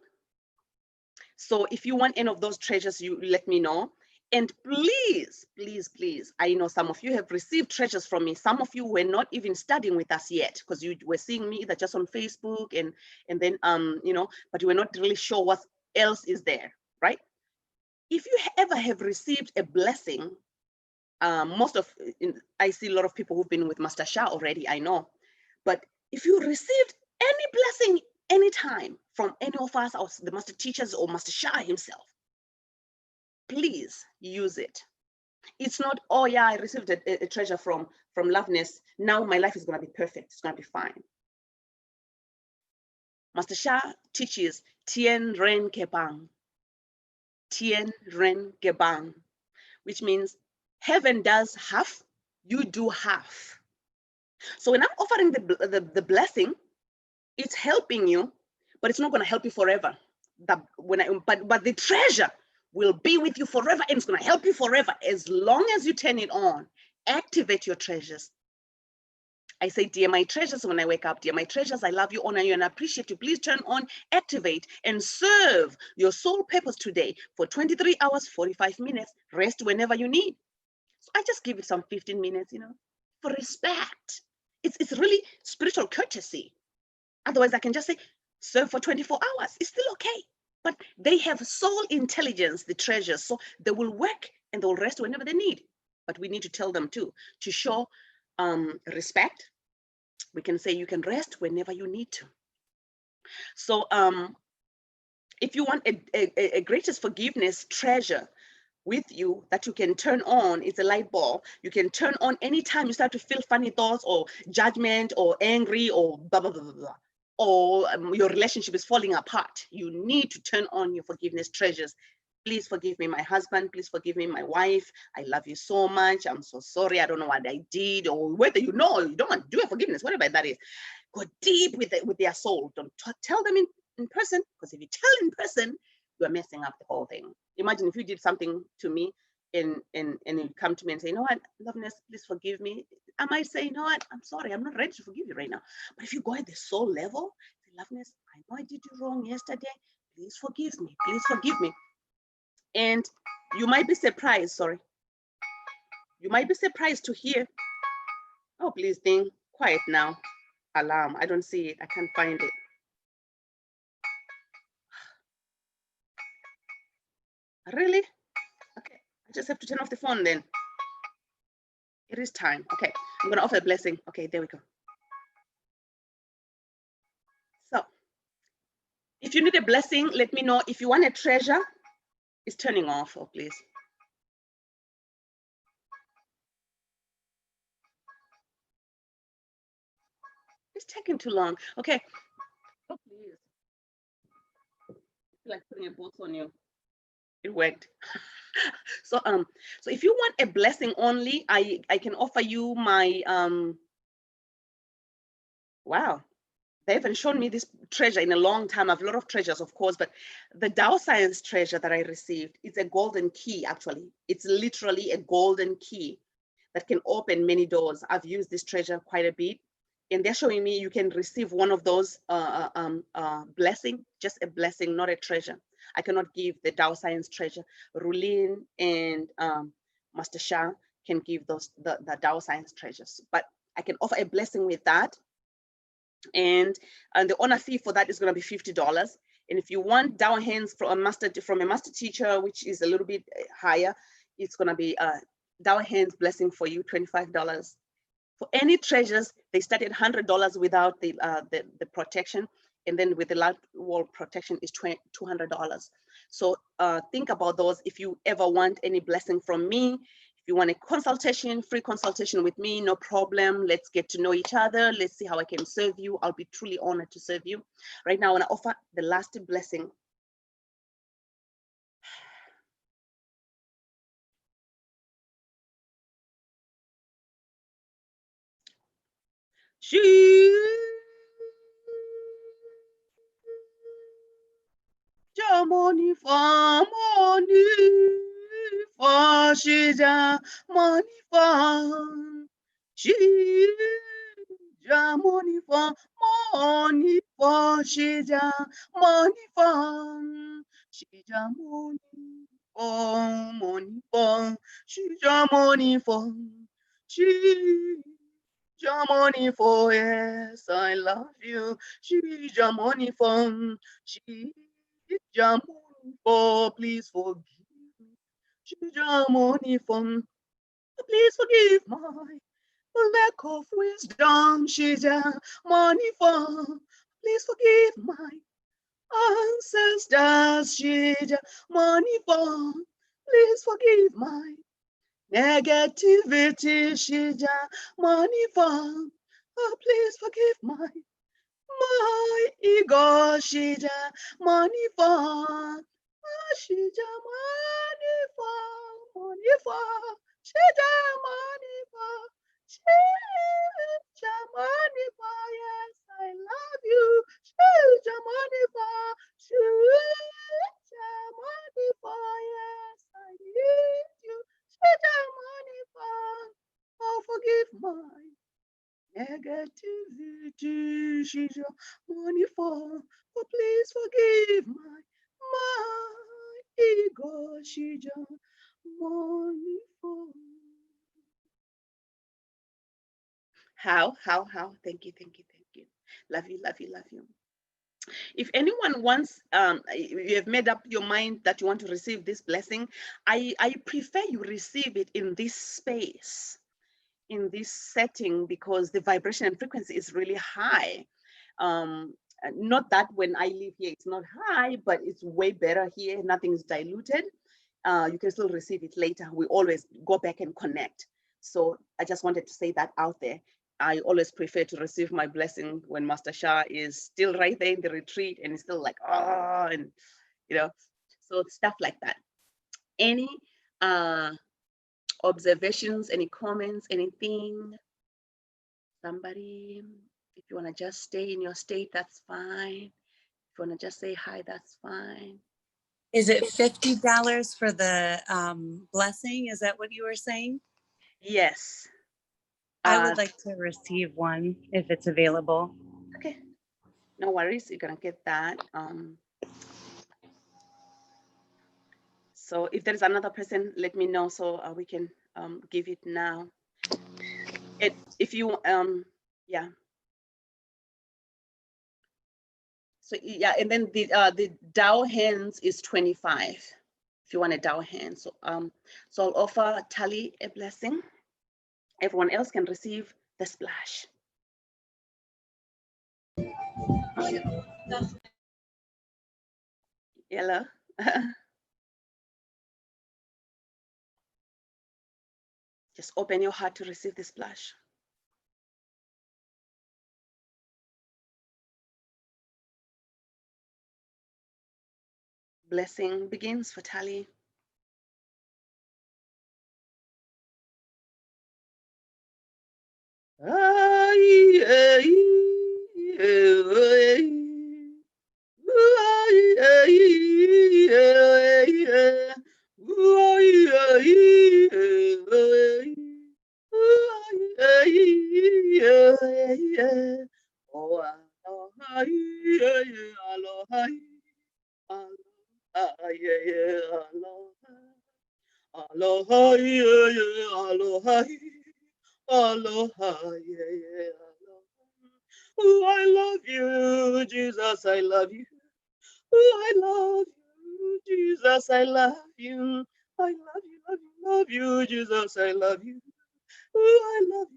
So if you want any of those treasures, you let me know. And please, please, please, I know some of you have received treasures from me. Some of you were not even studying with us yet, because you were seeing me either just on Facebook and then but you were not really sure what else is there, right? If you ever have received a blessing, I see a lot of people who've been with Master Shah already, I know. But if you received any blessing anytime from any of us, or the master teachers or Master Shah himself, please use it. It's not, oh yeah, I received a treasure from Loveness. Now my life is going to be perfect. It's going to be fine. Master Shah teaches Tien Ren Kebang. Tien Ren Kebang, which means heaven does half, you do half. So when I'm offering the blessing, it's helping you, but it's not going to help you forever. But the treasure will be with you forever, and it's going to help you forever as long as you turn it on. Activate your treasures. I say, dear my treasures, when I wake up, dear my treasures, I love you, honor you, and appreciate you. Please turn on, activate, and serve your soul purpose today for 23 hours, 45 minutes. Rest whenever you need. So I just give it some 15 minutes, for respect. It's really spiritual courtesy. Otherwise, I can just say, serve for 24 hours. It's still okay. But they have soul intelligence, the treasures. So they will work and they'll rest whenever they need. But we need to tell them too, to show respect. We can say you can rest whenever you need to. So if you want a greatest forgiveness treasure with you that you can turn on, it's a light bulb. You can turn on anytime you start to feel funny thoughts or judgment or angry or blah, blah, blah, blah, blah. Or your relationship is falling apart. You need to turn on your forgiveness treasures. Please forgive me, my husband. Please forgive me, my wife. I love you so much. I'm so sorry. I don't know what I did, or whether you know or you don't want to do a forgiveness, whatever that is. Go deep with their soul. Don't tell them in person, because if you tell in person, you are messing up the whole thing. Imagine if you did something to me and you come to me and say, you know what, Loveness, please forgive me. I might say, you know what, I'm sorry, I'm not ready to forgive you right now. But if you go at the soul level, say, Loveness, I know I did you wrong yesterday. Please forgive me. Please forgive me. And you might be surprised, sorry. You might be surprised to hear, oh, please, thing, quiet now. Alarm, I don't see it. I can't find it. Really? Okay, I just have to turn off the phone then. It is time. Okay, I'm gonna offer a blessing. Okay, there we go. So, if you need a blessing, let me know. If you want a treasure, it's turning off, oh please. It's taking too long. Okay. Oh, please. I feel like putting a box on you. It worked. So if you want a blessing only, I can offer you my wow. They haven't shown me this treasure in a long time. I have a lot of treasures, of course, but the Tao Science treasure that I received, it's a golden key, actually. It's literally a golden key that can open many doors. I've used this treasure quite a bit, and they're showing me you can receive one of those blessing, just a blessing, not a treasure. I cannot give the Tao Science treasure. Rulin and Master Shah can give those the Tao Science treasures, but I can offer a blessing with that. And the honor fee for that is going to be $50. And if you want Tao hands from a master teacher, which is a little bit higher, it's going to be Tao hands blessing for you, $25. For any treasures, they start at $100 without the protection, and then with the light wall protection is $200. So think about those. If you ever want any blessing from me, if you want a consultation, free consultation with me, no problem. Let's get to know each other. Let's see how I can serve you. I'll be truly honored to serve you. Right now, I want to offer the last blessing. Money for money for shija money for shija money for shija money for shija money for shija money for shija money for yes I love you shija money for for please forgive me. Money for please forgive my lack of wisdom. Money for please forgive my ancestors. Money for please forgive my negativity. Money for please forgive my ego. Money for shija money for shija money for shija money for yes I love you shija money for shija money for yes I need you shija money for oh forgive my negativity shija money for oh please forgive my ego shija money for How? Thank you, thank you, thank you. Love you, love you, love you. If anyone wants, you have made up your mind that you want to receive this blessing, I prefer you receive it in this space, in this setting, because the vibration and frequency is really high. Not that when I live here, it's not high, but it's way better here. Nothing is diluted. You can still receive it later. We always go back and connect. So I just wanted to say that out there. I always prefer to receive my blessing when Master Shah is still right there in the retreat and it's still like, oh, and so stuff like that. Any observations, any comments, anything? Somebody, if you want to just stay in your state, that's fine. If you want to just say hi, that's fine. Is it $50 for the blessing? Is that what you were saying? Yes. I would like to receive one if it's available. Okay, no worries. You're gonna get that. So if there is another person, let me know so we can give it now. If you yeah. So yeah, and then the Dao hands is 25. If you want a Dao hand, so I'll offer Tali a blessing. Everyone else can receive the splash. Yellow. Just open your heart to receive the splash. Blessing begins for Tali. Aloha, aloha, aloha, yeah, aloha. Oh, I love you, Jesus, I love you. Oh, I love you, Jesus, I love you. I love you, love you, love you, Jesus, I love you. Oh, I love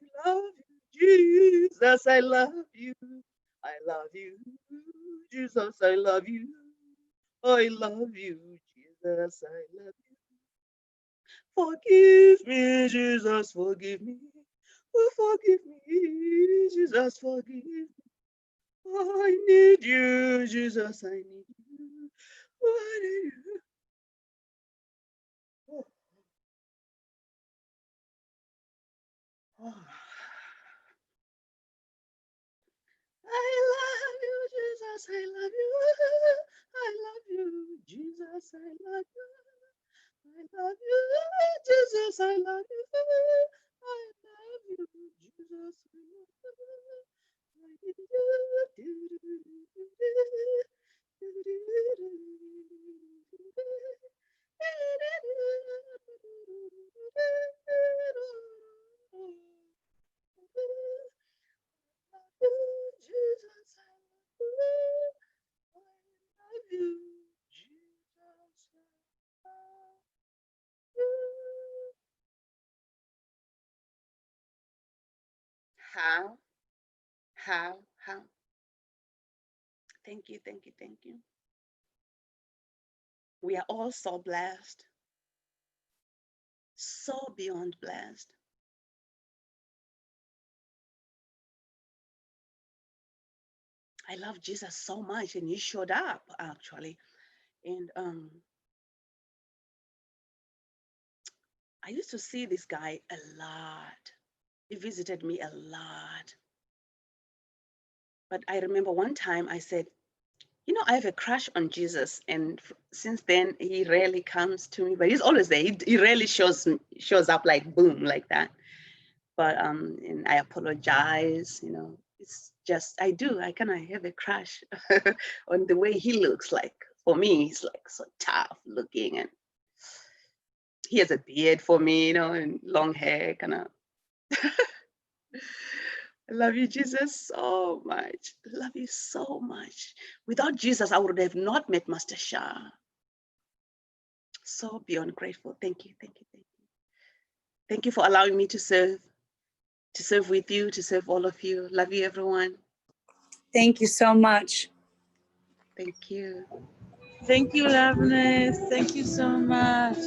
you, Jesus, I love you. I love you, Jesus, I love you. I love you, Jesus, I love you. Forgive me, Jesus, forgive me. Oh, forgive me, Jesus, forgive me. I need you, Jesus, I need you. I need you. Oh. Oh. I love you, Jesus, I love you. I love you, Jesus, I love you. I love you, Jesus, I love you. I love you, Jesus, I love you. I need Jesus, I love you. Jesus, I love you. How? How? Thank you, thank you, thank you. We are all so blessed, so beyond blessed. I love Jesus so much, and he showed up actually. And I used to see this guy a lot. He visited me a lot. But I remember one time I said, you know, I have a crush on Jesus. And since then, he rarely comes to me, but he's always there. He rarely shows up like boom, like that. But and I apologize, you know, it's just, I kind of have a crush on the way he looks like. For me, he's like so tough looking, and he has a beard for me, you know, and long hair, kind of. I love you, Jesus, so much. I love you so much. Without Jesus, I would have not met Master Shah. So beyond grateful. Thank you, thank you, thank you. Thank you for allowing me to serve with you, to serve all of you. Love you, everyone. Thank you so much. Thank you. Thank you, Loveness. Thank you so much.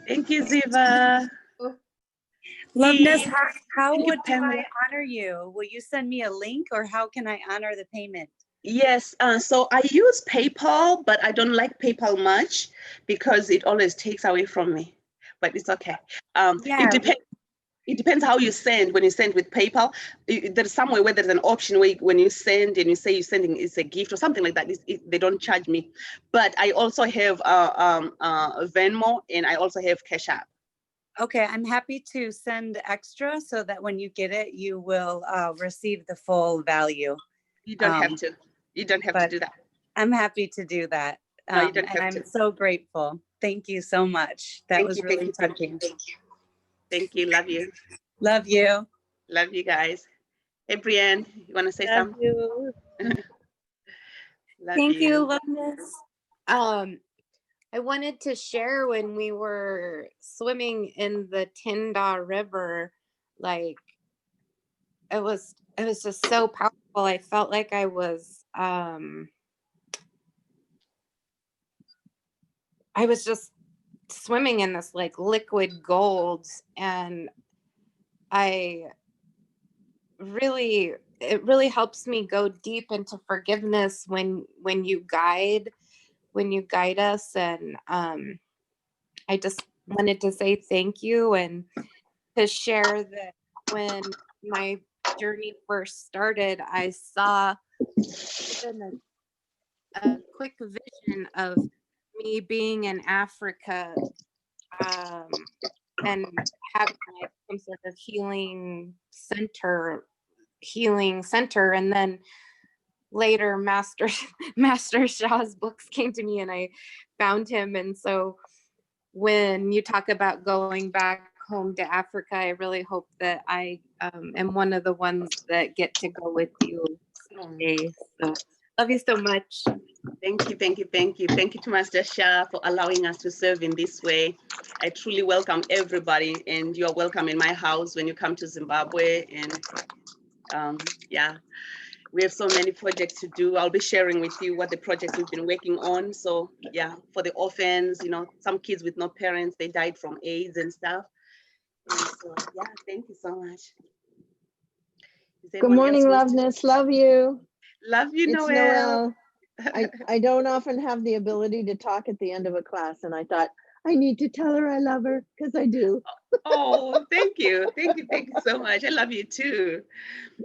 Thank you, Ziva. Loveness, Hey, how thank you, do Pamela. I honor you? Will you send me a link, or how can I honor the payment? Yes, so I use PayPal, but I don't like PayPal much because it always takes away from me. But it's okay. Yeah. It depends how you send. When you send with PayPal, there's somewhere where there's an option where when you send and you say you're sending it's a gift or something like that. They don't charge me. But I also have Venmo, and I also have Cash App. Okay, I'm happy to send extra so that when you get it, you will receive the full value. You don't have to. You don't have to do that. I'm happy to do that. No, you don't and have I'm to. so grateful. Thank you so much. That was really touching. Thank you. Love you. Love you. Love you guys. Hey, Brienne, you want to say Love something? you. Love Thank you, you. Loveness. I wanted to share when we were swimming in the Tyndall River, like it was just so powerful. I felt like I was just swimming in this like liquid gold, and it really helps me go deep into forgiveness when you guide us. And I just wanted to say thank you and to share that when my journey first started, I saw even a quick vision of me being in Africa, and having like some sort of healing center. And then later Master Shah's books came to me and I found him. And so when you talk about going back home to Africa, I really hope that I am one of the ones that get to go with you someday. So love you so much. Thank you, thank you, thank you. Thank you to Master Shah for allowing us to serve in this way. I truly welcome everybody, and you're welcome in my house when you come to Zimbabwe. And yeah, we have so many projects to do. I'll be sharing with you what the projects we've been working on. So yeah, for the orphans, some kids with no parents, they died from AIDS and stuff. And so yeah, thank you so much. Good morning, Loveness. Love you. Love you, It's Noel. I don't often have the ability to talk at the end of a class, and I thought I need to tell her I love her because I do. Oh, thank you. Thank you so much. I love you too.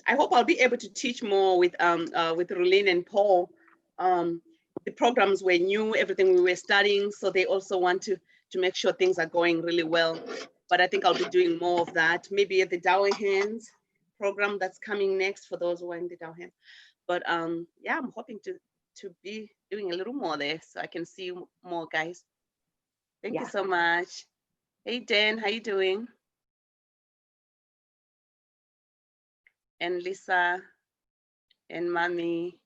I hope I'll be able to teach more with Rolene and Paul. The programs were new, everything we were studying, so they also want to make sure things are going really well. But I think I'll be doing more of that, maybe at the Dower Hands program that's coming next for those who are in the Dower Hands. But yeah, I'm hoping to be doing a little more there so I can see more guys. Thank you so much. Hey, Dan, how you doing? And Lisa and Mommy.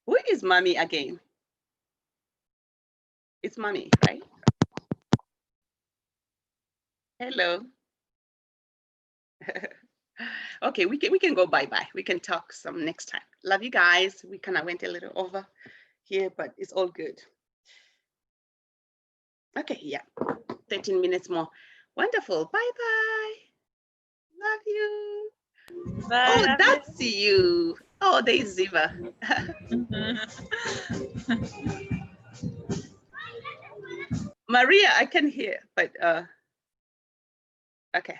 Who is Mommy again? It's Mommy, right? Hello. Okay, we can go bye-bye. We can talk some next time. Love you guys. We kind of went a little over here, but it's all good. Okay, yeah, 13 minutes more. Wonderful. Bye-bye. Love you. Bye. Oh, that's you. Oh, there's Ziva. Maria, I can hear, but okay.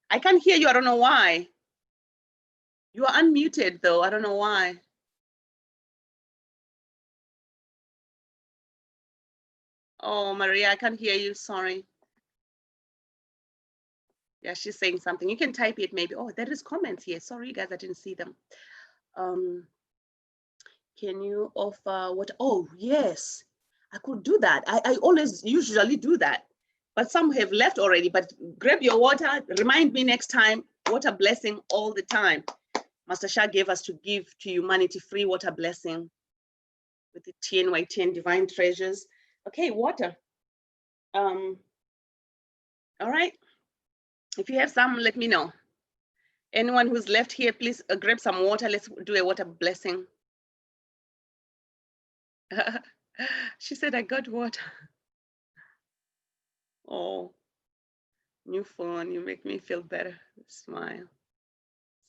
I can't hear you. I don't know why. You are unmuted though. I don't know why. Oh, Maria, I can't hear you. Sorry. Yeah, she's saying something. You can type it maybe. Oh, there is comments here. Sorry, guys, I didn't see them. Can you offer what? Oh, yes, I could do that. I always usually do that, but some have left already. But grab your water. Remind me next time water blessing all the time. Master Shah gave us to give to humanity free water blessing with the TNYTN divine treasures. Okay, water. All right. If you have some, let me know. Anyone who's left here, please grab some water. Let's do a water blessing. She said, I got water. Oh, new phone, you make me feel better. Smile.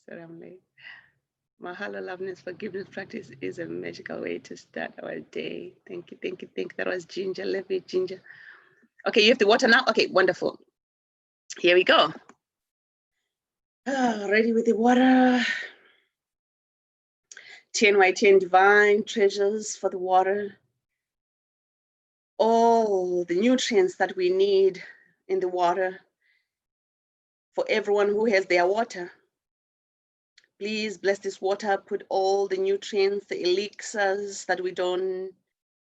Said I'm late. Mahalo, Loveness, forgiveness practice is a magical way to start our day. Thank you, thank you, thank you. That was Ginger. Love you, Ginger. Okay, you have the water now? Okay, wonderful. Here we go. Ready with the water. TNYTN divine treasures for the water. All the nutrients that we need in the water for everyone who has their water. Please bless this water, put all the nutrients, the elixirs that we don't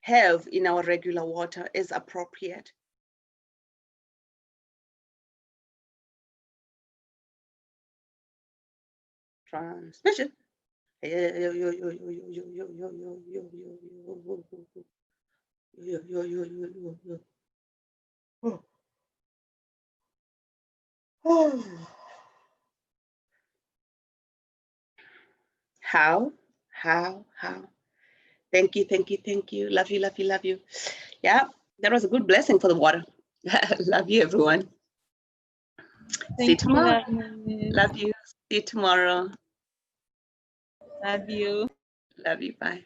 have in our regular water as appropriate. Transmission. How? Thank you, thank you, thank you. Love you, love you, love you. Yeah, that was a good blessing for the water. Love you, everyone. See you Thank you, tomorrow. Loveness. Love you. See you tomorrow. Love you. Love you. Bye.